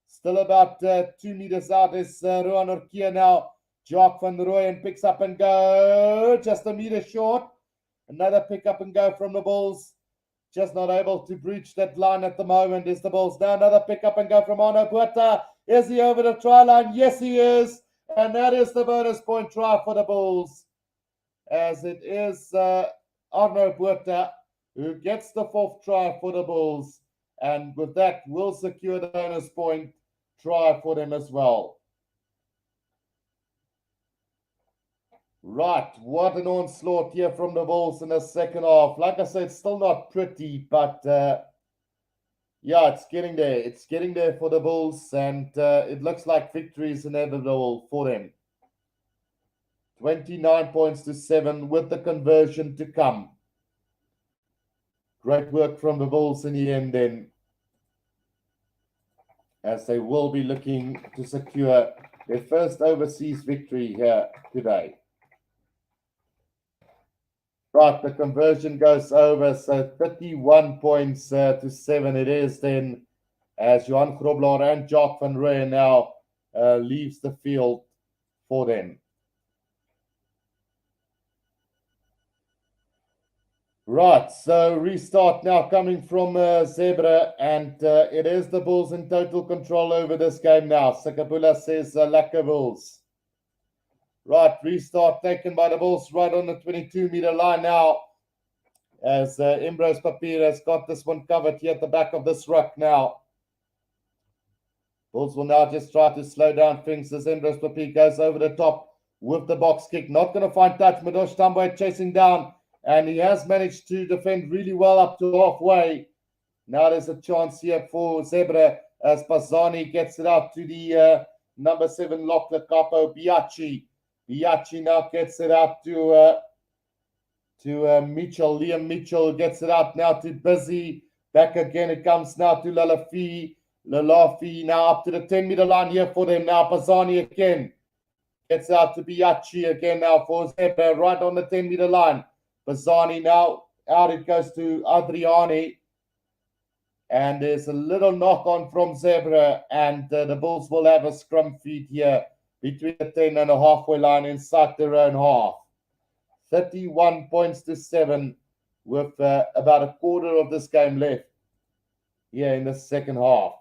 still about 2 meters out is Ruan Orkia now. Jock van Rooyen picks up and go, just a meter short. Another pick up and go from the Bulls. Just not able to breach that line at the moment is the Bulls. Now another pick up and go from Arno Puerta. Is he over the try line? Yes, he is. And that is the bonus point try for the Bulls. As it is Arno Puerta who gets the 4th try for the Bulls. And with that, will secure the bonus point try for them as well. Right, what an onslaught here from the Bulls in the second half. Like I said, it's still not pretty, but yeah, it's getting there. It's getting there for the Bulls, and it looks like victory is inevitable for them. 29 points to 7 with the conversion to come. Great work from the Bulls in the end then, as they will be looking to secure their first overseas victory here today. Right, the conversion goes over, so 31 points to 7 it is then, as Johan Grobler and Jock van Rooyen now leaves the field for them. Right, so restart now coming from Zebre, and it is the Bulls in total control over this game now. Sakapula says, Lacquer Bulls. Right, restart taken by the Bulls right on the 22-meter line now, as Embros Papier has got this one covered here at the back of this ruck now. Bulls will now just try to slow down things as Embros Papier goes over the top with the box kick. Not going to find touch. Madosh Tamboy chasing down, and he has managed to defend really well up to halfway. Now there's a chance here for Zebre as Pasani gets it out to the number 7 lock, the Capo Biachi. Biachi now gets it out to Mitchell. Liam Mitchell gets it out now to Busy. Back again it comes now to Lalafi. Lalafi now up to the 10-meter line here for them. Now Pasani again gets out to Biachi again now for Zebre right on the 10-meter line. Pasani now out it goes to Adriani. And there's a little knock on from Zebre, and the Bulls will have a scrum feed here between the 10 and the halfway line inside their own half. 31 points to 7 with about a quarter of this game left here in the second half.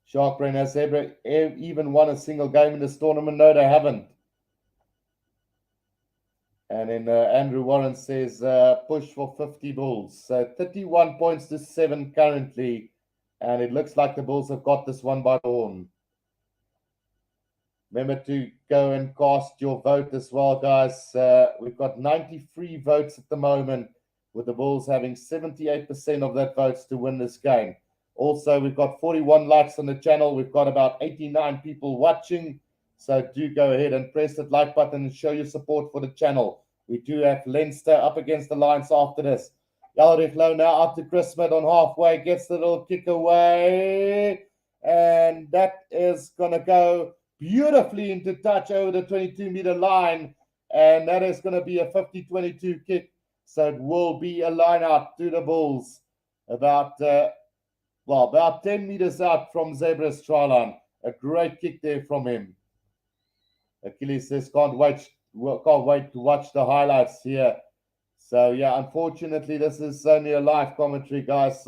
Shark Brain, has Zebre even won a single game in this tournament? No, they haven't. And then Andrew Warren says, push for 50 Bulls. So 31 points to 7 currently. And it looks like the Bulls have got this one by the horn. Remember to go and cast your vote as well, guys. We've got 93 votes at the moment, with the Bulls having 78% of that votes to win this game. Also, we've got 41 likes on the channel. We've got about 89 people watching. So do go ahead and press that like button and show your support for the channel. We do have Leinster up against the Lions after this. Elrich Low now up to Chris Smith on halfway. Gets the little kick away. And that is going to go beautifully into touch over the 22-meter line. And that is going to be a 50-22 kick. So it will be a line out to the Bulls. About 10 meters out from Zebre's try line. A great kick there from him. Achilles says, can't wait to watch the highlights here. So, yeah, unfortunately, this is only a live commentary, guys.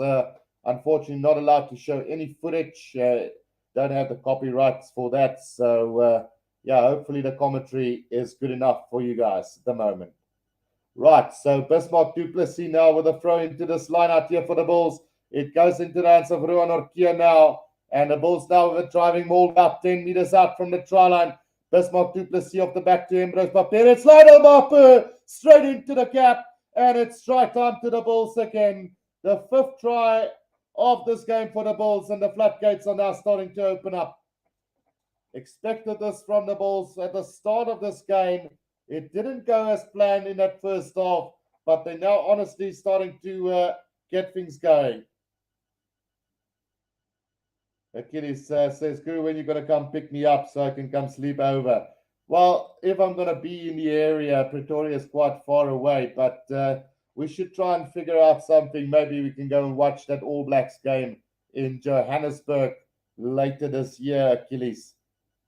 Unfortunately, not allowed to show any footage. Don't have the copyrights for that. So, yeah, hopefully the commentary is good enough for you guys at the moment. Right, so Bismarck du Plessis now with a throw into this line out here for the Bulls. It goes into the hands of Ruan Orkia now. And the Bulls now with a driving ball about 10 meters out from the try line. Bismarck du Plessis off the back to Embros Papier. It's Lionel Mapu straight into the cap. And it's try time to the Bulls again. The 5th try of this game for the Bulls. And the floodgates are now starting to open up. Expected this from the Bulls at the start of this game. It didn't go as planned in that first half. but they're now honestly starting to get things going. Achilles says, Guru, when you're going to come pick me up so I can come sleep over? Well, if I'm going to be in the area, Pretoria is quite far away, but we should try and figure out something. Maybe we can go and watch that All Blacks game in Johannesburg later this year, Achilles.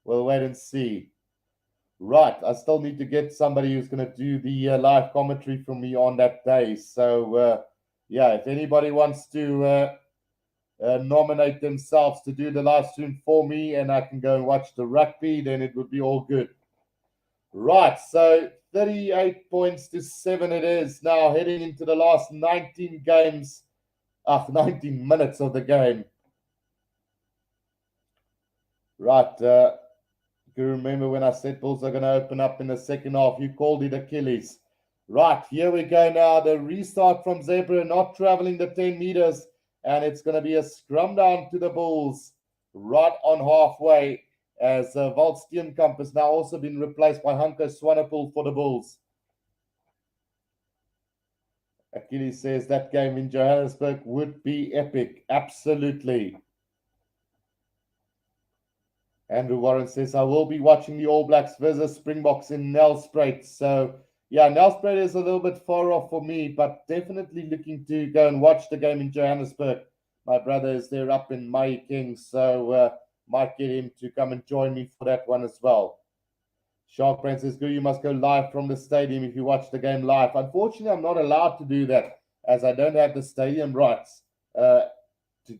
We'll wait and see. Right, I still need to get somebody who's going to do the live commentary for me on that day. So, yeah, if anybody wants to nominate themselves to do the live stream for me and I can go and watch the rugby, then it would be all good. Right, so 38 points to 7 it is now, heading into the last 19 games, 19 minutes of the game. Right, you remember when I said Bulls are going to open up in the second half, you called it Achilles. Right, here we go now, the restart from Zebre, not traveling the 10 meters, and it's going to be a scrum down to the Bulls right on halfway, as Walt Steenkamp has now also been replaced by Hanko Swanepoel for the Bulls. Achilles says that game in Johannesburg would be epic. Absolutely. Andrew Warren says, I will be watching the All Blacks versus Springboks in Nelspruit. So, yeah, Nelspruit is a little bit far off for me, but definitely looking to go and watch the game in Johannesburg. My brother is there up in Mahikeng, so might get him to come and join me for that one as well. Shark Brain says, you must go live from the stadium if you watch the game live. Unfortunately, I'm not allowed to do that as I don't have the stadium rights to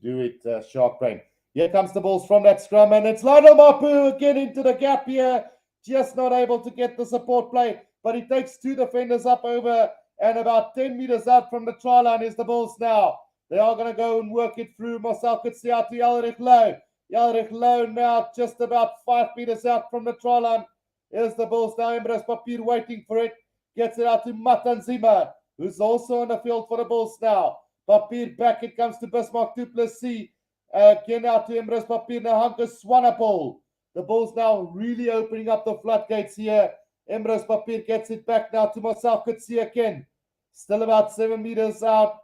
do it, Shark Brain. Here comes the Bulls from that scrum, and it's Lionel Mapu again into the gap here. Just not able to get the support play, but he takes two defenders up over and about 10 meters out from the try line is the Bulls now. They are going to go and work it through. Marcel Kutsia to Yalrich Low. Yalrich Low now just about 5 meters out from the try line. Here's the Bulls now. Embrace Papier waiting for it. Gets it out to Matanzima, who's also on the field for the Bulls now. Papier back. It comes to Bismarck du Plessis. Again out to Embrace Papier. Now Hanko Swanepoel. The Bulls now really opening up the floodgates here. Embrace Papier gets it back now to Marcel Kutsia again. Still about 7 meters out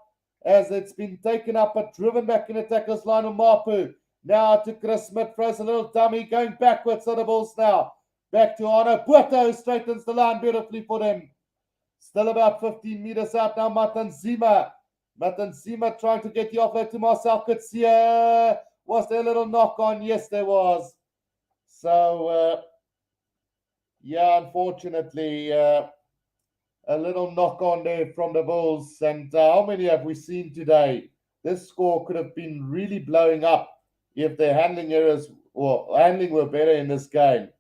as it's been taken up but driven back in the tackles line of Mapu. Now to Chris Smith. Throws a little dummy going backwards to the Bulls now. Back to Arno Puerto, straightens the line beautifully for them. Still about 15 meters out now, Matanzima. Matanzima trying to get the offload to Marcel Kutsia. Was there a little knock on? Yes, there was. So, yeah, unfortunately, a little knock on there from the Bulls. And how many have we seen today? This score could have been really blowing up if their handling errors or handling were better in this game.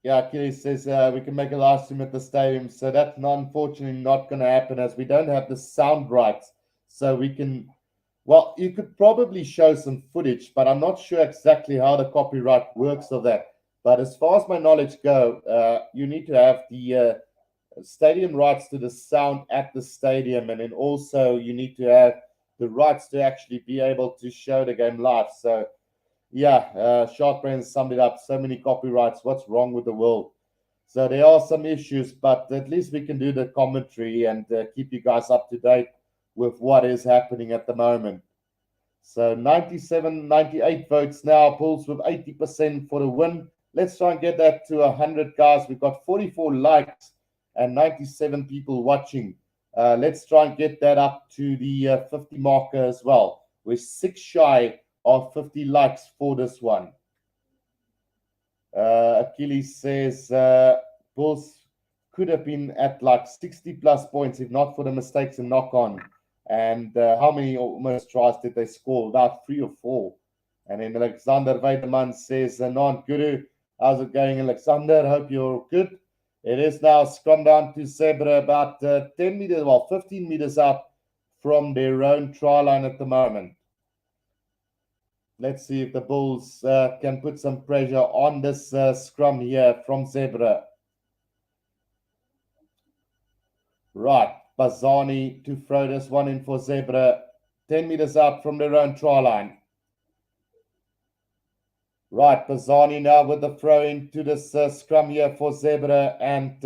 Yeah, Achilles says we can make a live stream at the stadium. So that's unfortunately not going to happen as we don't have the sound rights. So we can, well, you could probably show some footage, but I'm not sure exactly how the copyright works of that. But as far as my knowledge go, you need to have the stadium rights to the sound at the stadium. And then also you need to have the rights to actually be able to show the game live. So yeah, Shark Brain summed it up. So many copyrights. What's wrong with the world? So there are some issues, but at least we can do the commentary and keep you guys up to date with what is happening at the moment. So 97, 98 votes now. Bulls with 80% for the win. Let's try and get that to 100, guys. We've got 44 likes and 97 people watching. Let's try and get that up to the 50 marker as well. We're 6 shy of 50 likes for this one. Achilles says Bulls could have been at like 60 plus points if not for the mistakes and knock on. And how many almost tries did they score? About 3 or 4. And then Alexander Weideman says, Non Guru, how's it going, Alexander? Hope you're good. It is now scrum down to Zebre about 10 meters, well, 15 meters out from their own try line at the moment. Let's see if the Bulls can put some pressure on this scrum here from Zebre. Right, Bazani to throw this one in for Zebre. 10 meters out from their own try line. Right, Bazani now with the throw into this scrum here for Zebre. And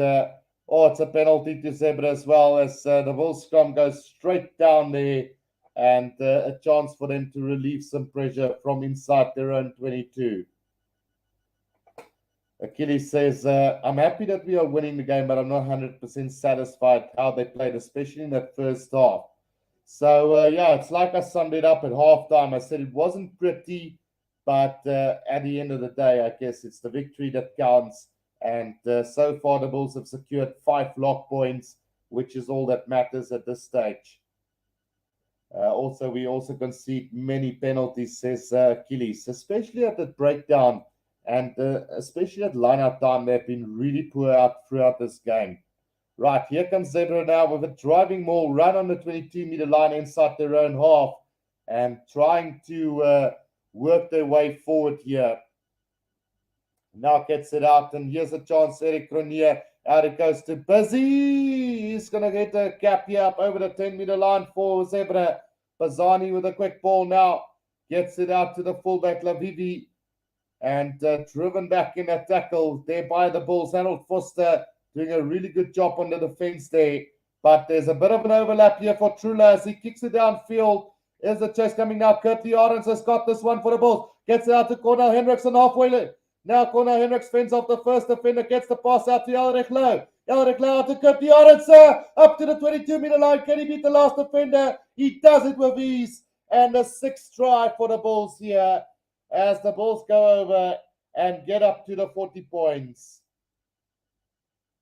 Oh, it's a penalty to Zebre as well, as the Bulls scrum goes straight down there, and a chance for them to relieve some pressure from inside their own 22. Achilles says, I'm happy that we are winning the game, but I'm not 100% satisfied how they played, especially in that first half. So, yeah, it's like I summed it up at halftime. I said it wasn't pretty, but at the end of the day, I guess it's the victory that counts. And so far, the Bulls have secured 5 lock points, which is all that matters at this stage. We also concede many penalties, says Achilles, especially at the breakdown and especially at line-out time. They've been really poor out throughout this game. Right, here comes Zebre now with a driving maul run on the 22-meter line inside their own half and trying to work their way forward here. Now gets it out, and here's a chance. Eric Cronier, out it goes to Busy. He's going to get a cap here up over the 10-meter line for Zebre. Bazani with a quick ball now. Gets it out to the fullback, Lavivi. And driven back in a tackle there by the Bulls. Harold Foster doing a really good job on the defense there. But there's a bit of an overlap here for Trula as he kicks it downfield. There's the chase coming now. Curtly Arons has got this one for the Bulls. Gets it out to Cornel Hendrickson halfway. Now Cornel Hendricks fends off the first defender. Gets the pass out to Elric Lowe. Elric Lowe out to Curtly Arons. Up to the 22-meter line. Can he beat the last defender? He does it with ease. And a 6th try for the Bulls here, as the Bulls go over and get up to the 40 points.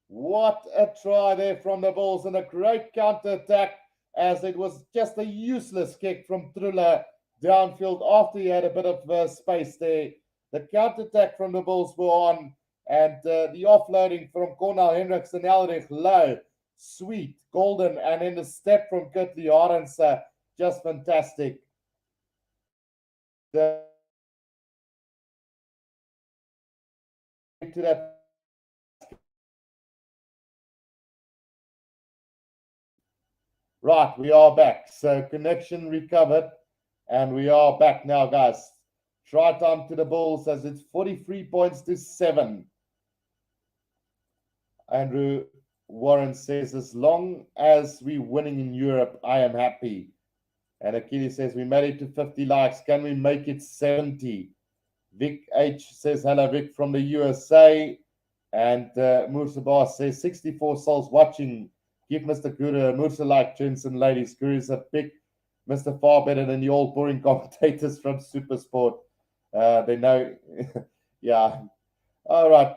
What a try there from the Bulls, and a great counter-attack, as it was just a useless kick from Trula downfield after he had a bit of space there. The counter-attack from the Bulls were on, and the offloading from Cornel Hendricks and Elrich Lowe, sweet, golden, and then the step from Kurtley Arons, just fantastic. To that. Right, we are back. So connection recovered, and we are back now, guys. Try time to the Bulls as it's 43 points to 7. Andrew Warren says, as long as we're winning in Europe, I am happy. And Achilles says, we made it to 50 likes. Can we make it 70? Vic H says, hello, Vic from the USA. And Mursabar says, 64 souls watching. Give Mr. Guru a Mursa like, gents and ladies. Guru's a big Mr. Far better than the old boring commentators from Supersport. They know, yeah. All right.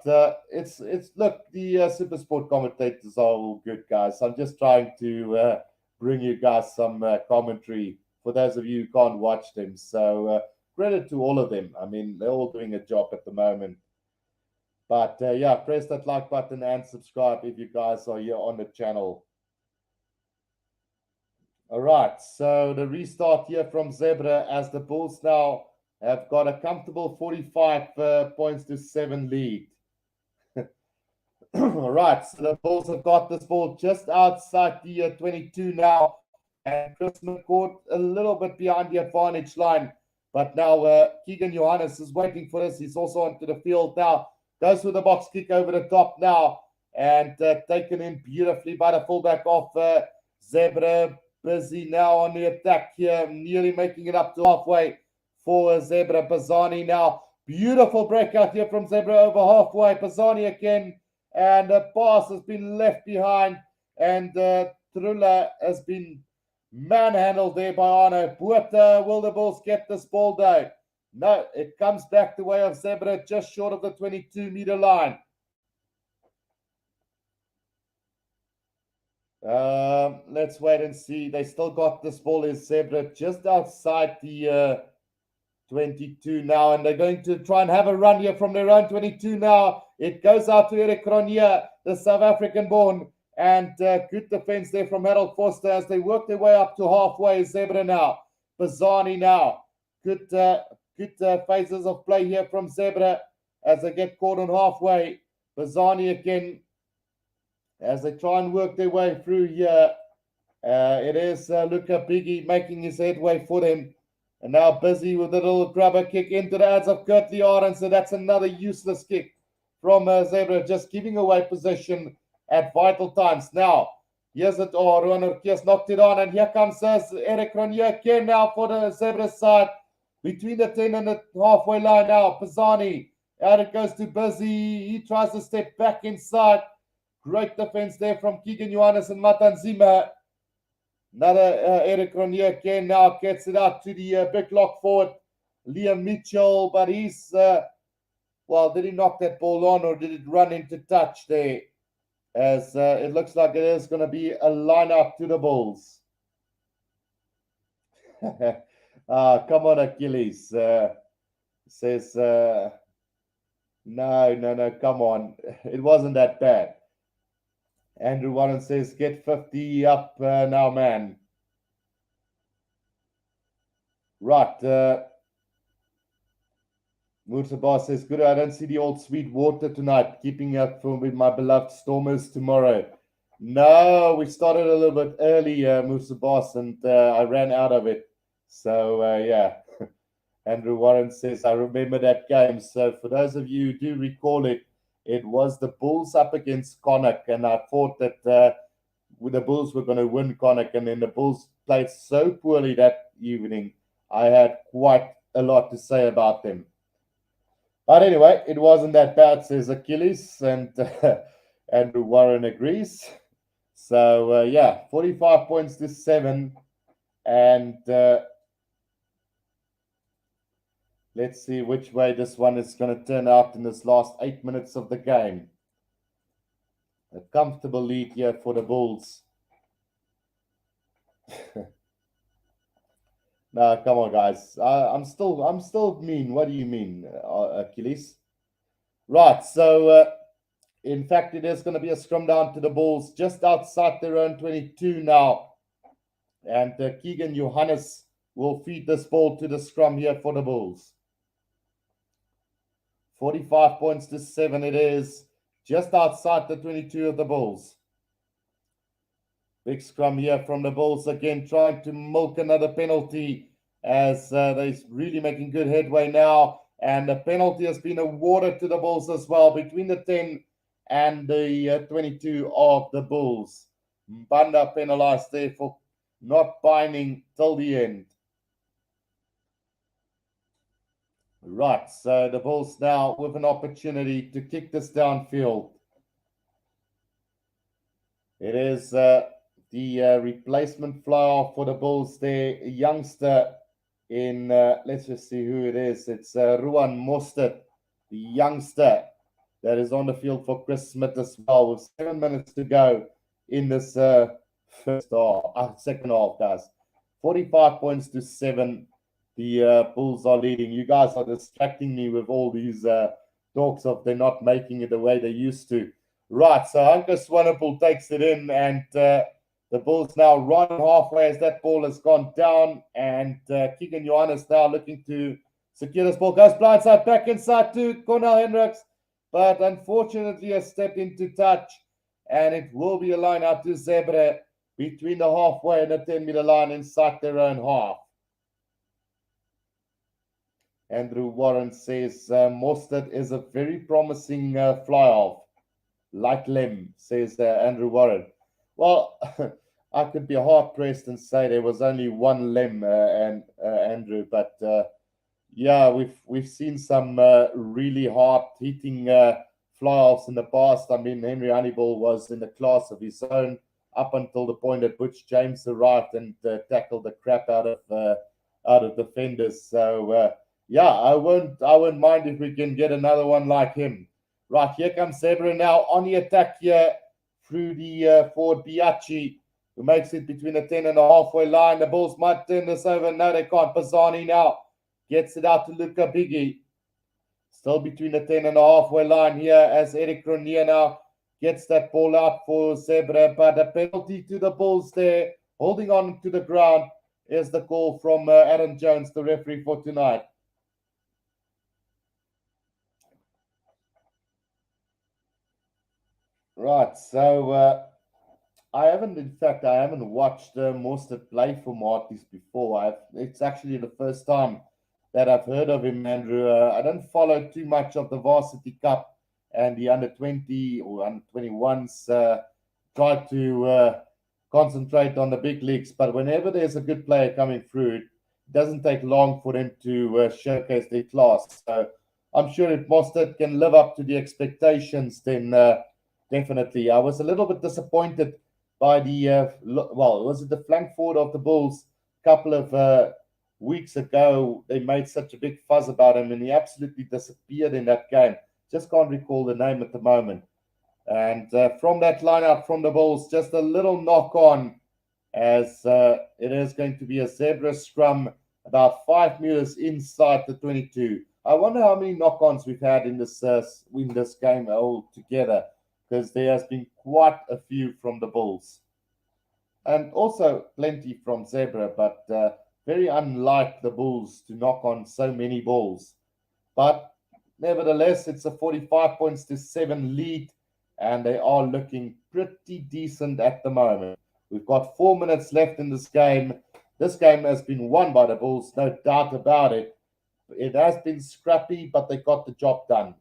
It's look, the Supersport commentators are all good, guys. I'm just trying to bring you guys some commentary for those of you who can't watch them. So credit to all of them. I mean, they're all doing a job at the moment. But yeah, press that like button and subscribe if you guys are here on the channel. All right, so the restart here from Zebre, as the Bulls now have got a comfortable 45 points to 7 lead. All right, so the Bulls have got this ball just outside the 22 now, and Chris McCourt a little bit behind the advantage line. But now Keegan Johannes is waiting for this. He's also onto the field now. Goes with the box kick over the top now, and taken in beautifully by the fullback of Zebre. Busy now on the attack here, nearly making it up to halfway for Zebre. Bazani now. Beautiful breakout here from Zebre over halfway. Bazani again, and the pass has been left behind, and Trula has been manhandled there by Arno. Buerta, will the Bulls get this ball though? No, it comes back the way of Zebre, just short of the 22-meter line. Let's wait and see. They still got this ball in Zebre just outside the 22 now, and they're going to try and have a run here from their own 22 now. It goes out to Eric Cronier, the South African born, and good defense there from Harold Foster as they work their way up to halfway. Zebre now. Bazani now. Good phases of play here from Zebre as they get caught on halfway. Bazani again as they try and work their way through here. It is Luca Biggie making his headway for them. And now Busy with a little grubber kick into the hands of Kurtley Arons. So that's another useless kick from Zebre, just giving away possession at vital times. Now, here's it. Oh, Ruan Urqueus knocked it on, and here comes Eric Ronier again now for the Zebre side. Between the 10 and the halfway line now, Pisani, out it goes to Busy. He tries to step back inside. Great defense there from Keegan Johannes and Matanzima. Another Eric Ronier again now gets it out to the big lock forward, Liam Mitchell, but he's, well, did he knock that ball on or did it run into touch there? As it looks like it is going to be a line up to the Bulls. Come on, Achilles. Says, no, come on. It wasn't that bad. Andrew Warren says, get 50 up now, man. Right. Murtabah says, good, I don't see the old sweet water tonight. Keeping up for with my beloved Stormers tomorrow. No, we started a little bit early, Murtabah, and I ran out of it. So, yeah. Andrew Warren says, I remember that game. So, for those of you who do recall it, it was the Bulls up against Connacht, and I thought that the Bulls were going to win Connacht, and then the Bulls played so poorly that evening. I had quite a lot to say about them. But anyway, it wasn't that bad, says Achilles, and Andrew Warren agrees. So, yeah, 45 points to 7, and let's see which way this one is going to turn out in this last 8 minutes of the game. A comfortable lead here for the Bulls. No, come on, guys. I'm still mean. What do you mean, Achilles? Right. So, in fact, it is going to be a scrum down to the Bulls just outside their own 22 now, and Keegan Johannes will feed this ball to the scrum here for the Bulls. 45 points to 7 it is, just outside the 22 of the Bulls. Big scrum here from the Bulls again, trying to milk another penalty as they're really making good headway now. And the penalty has been awarded to the Bulls as well, between the 10 and the 22 of the Bulls. Mbanda penalized there for not binding till the end. Right, so the Bulls now with an opportunity to kick this downfield. It is the replacement fly-off for the Bulls there, a youngster in, let's just see who it is. It's Ruan Mostert, the youngster that is on the field for Chris Smith as well, with 7 minutes to go in this second half, guys. 45 points to 7. The Bulls are leading. You guys are distracting me with all these talks of they're not making it the way they used to. Right, so Anko Swanepoel takes it in, and the Bulls now run halfway as that ball has gone down, and Keegan Johannes now looking to secure this ball. Goes blindside, back inside to Cornel Hendricks, but unfortunately has stepped into touch, and it will be a line out to Zebre between the halfway and the 10-meter line inside their own half. Andrew Warren says Mostert is a very promising fly-off. Like Lem, says Andrew Warren. Well, I could be hard-pressed and say there was only one Lem, Andrew, but yeah, we've seen some really hard-hitting fly-offs in the past. I mean, Henry Honeyball was in a class of his own up until the point at which James arrived and tackled the crap out of defenders. So, yeah, I won't mind if we can get another one like him. Right, here comes Zebre now on the attack here through the forward Biachi, who makes it between the 10 and the halfway line. The Bulls might turn this over. No, they can't. Pisani now gets it out to Luca Biggie. Still between the 10 and the halfway line here as Eric Ronier now gets that ball out for Zebre. But a penalty to the Bulls there. Holding on to the ground is the call from Adam Jones, the referee for tonight. Right, so I haven't watched Mostert play for Marties before. It's actually the first time that I've heard of him, Andrew. I don't follow too much of the Varsity Cup and the under 20 or under 21s try to concentrate on the big leagues. But whenever there's a good player coming through, it doesn't take long for them to showcase their class. So I'm sure if Mostert can live up to the expectations, then definitely. I was a little bit disappointed by was it the flank forward of the Bulls a couple of weeks ago? They made such a big fuss about him, and he absolutely disappeared in that game. Just can't recall the name at the moment. And from that line out from the Bulls, just a little knock on, as it is going to be a Zebre scrum about 5 meters inside the 22. I wonder how many knock-ons we've had in this game altogether, because there has been quite a few from the Bulls. And also plenty from Zebre, but very unlike the Bulls to knock on so many balls. But nevertheless, it's a 45 points to 7 lead, and they are looking pretty decent at the moment. We've got 4 minutes left in this game. This game has been won by the Bulls, no doubt about it. It has been scrappy, but they got the job done.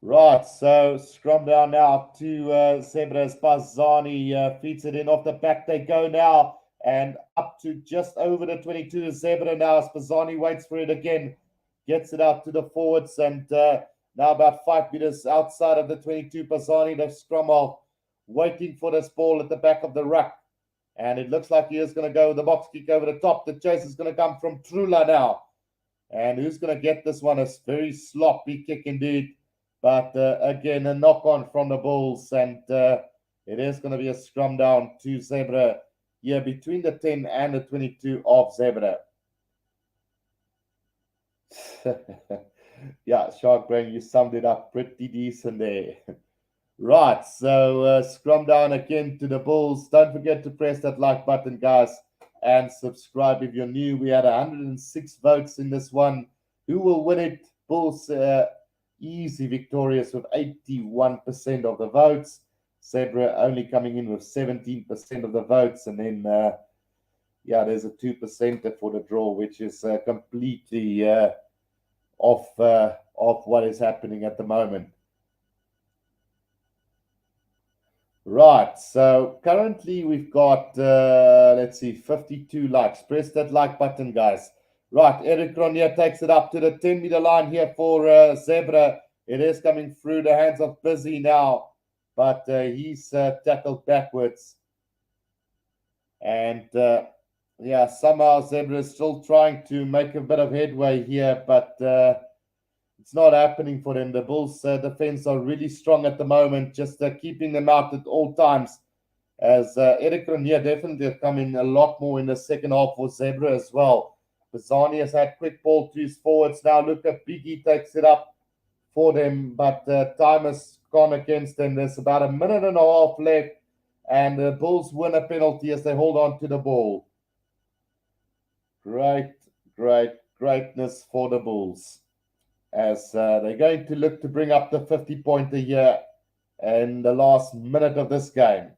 Right, so scrum down now to Zebre. Spazani feeds it in off the back. They go now, and up to just over the 22 is Zebre now. Spazani waits for it again, gets it out to the forwards, and now about 5 meters outside of the 22, Spazani, the scrum off, waiting for this ball at the back of the ruck. And it looks like he is going to go with the box kick over the top. The chase is going to come from Trula now. And who's going to get this one? A very sloppy kick indeed. But again, a knock-on from the Bulls. And it is going to be a scrum down to Zebre here between the 10 and the 22 of Zebre. Yeah, Shark Brain, you summed it up pretty decent there. Right, so scrum down again to the Bulls. Don't forget to press that like button, guys, and subscribe if you're new. We had 106 votes in this one. Who will win it? Bulls easy victorious with 81% of the votes. Zebre only coming in with 17% of the votes. And then, there's a 2% for the draw, which is completely off what is happening at the moment. Right, so currently we've got, 52 likes. Press that like button, guys. Right, Eric Ronier takes it up to the 10-meter line here for Zebre. It is coming through the hands of Busy now, but he's tackled backwards. And, somehow Zebre is still trying to make a bit of headway here, but it's not happening for them. The Bulls' defense are really strong at the moment, just keeping them out at all times. As Eric Ronier definitely come in a lot more in the second half for Zebre as well. Pisani has had quick ball to his forwards. Now look at Biggie takes it up for them, but time has gone against them. There's about a minute and a half left, and the Bulls win a penalty as they hold on to the ball. Greatness for the Bulls, as they're going to look to bring up the 50-pointer here in the last minute of this game.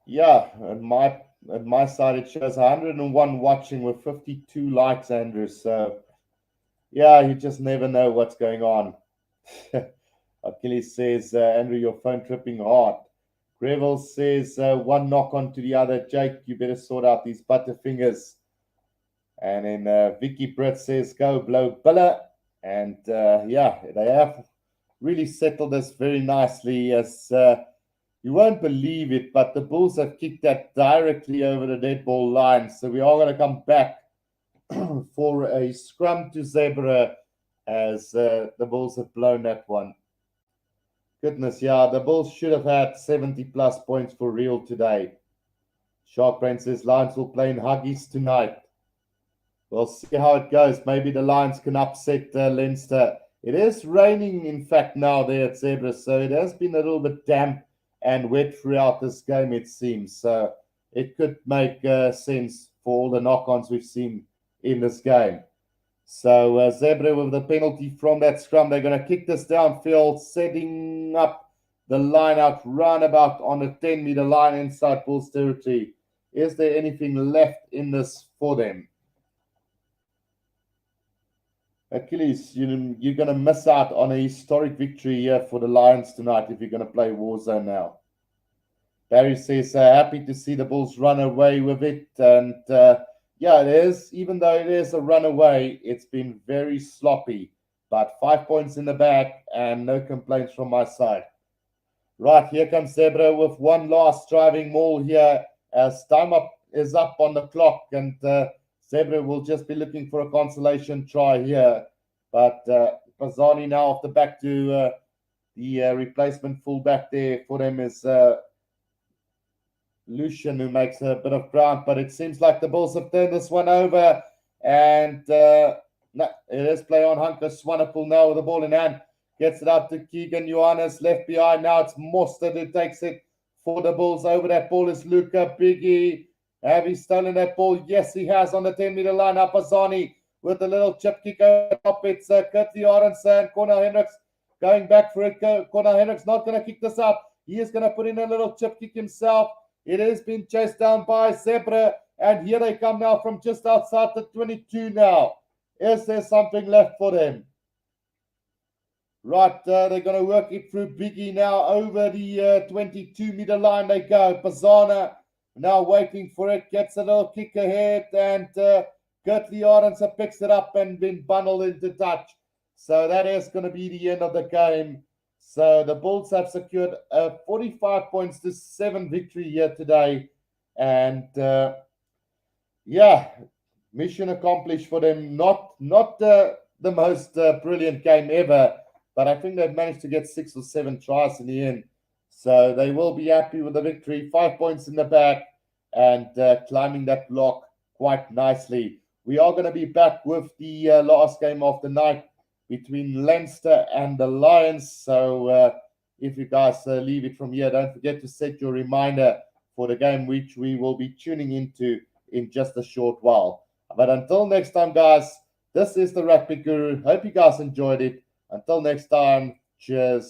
Yeah, on my side it shows 101 watching with 52 likes, Andrew. So, yeah, you just never know what's going on. Achilles says, Andrew, your phone tripping hard. Greville says, one knock on to the other. Jake, you better sort out these butterfingers. And then Vicky Britt says, go blow Billa. And they have really settled this very nicely, as you won't believe it, but the Bulls have kicked that directly over the dead ball line. So we are going to come back for a scrum to Zebre, as the Bulls have blown that one. Goodness, yeah, the Bulls should have had 70-plus points for real today. Sharkbrain says Lions will play in Huggies tonight. We'll see how it goes. Maybe the Lions can upset Leinster. It is raining, in fact, now there at Zebre, so it has been a little bit damp and wet throughout this game, it seems. So it could make sense for all the knock-ons we've seen in this game. So Zebre with the penalty from that scrum. They're going to kick this downfield, setting up the line out roundabout on the 10-meter line inside Bulls territory. Is there anything left in this for them? Achilles, you're going to miss out on a historic victory here for the Lions tonight if you're going to play Warzone now. Barry says, happy to see the Bulls run away with it. And yeah, it is. Even though it is a runaway, it's been very sloppy. But 5 points in the bag and no complaints from my side. Right, here comes Zebre with one last driving maul here as time is up on the clock. And Zebre will just be looking for a consolation try here. But Pazani now off the back to the replacement fullback there for them is Lucian, who makes a bit of ground, but it seems like the Bulls have turned this one over. And no, it is play on Hunker Swanepoel now with the ball in hand. Gets it out to Keegan Ioannis, left behind. Now it's Mostert who takes it for the Bulls. Over that ball is Luca Biggie. Have he stolen that ball? Yes, he has on the 10-meter line. Apazani with a little chip kick over top. It's Kurtley Arendse and Connor Hendricks going back for it. Connor Hendricks not going to kick this up. He is going to put in a little chip kick himself. It has been chased down by Zebre, and here they come now from just outside the 22 now. Is there something left for them? Right, they're going to work it through Biggie now over the 22-meter line they go. Pazana now waiting for it, gets a little kick ahead, and Kurtley Arendse picks it up and been bundled into touch. So that is going to be the end of the game. So the Bulls have secured a 45-7 victory here today. And yeah, mission accomplished for them. Not the most brilliant game ever, but I think they've managed to get 6 or 7 tries in the end. So they will be happy with the victory. 5 points in the back and climbing that block quite nicely. We are going to be back with the last game of the night between Leinster and the Lions. So if you guys leave it from here, don't forget to set your reminder for the game, which we will be tuning into in just a short while. But until next time, guys, this is the Rugby Guru. Hope you guys enjoyed it. Until next time, cheers.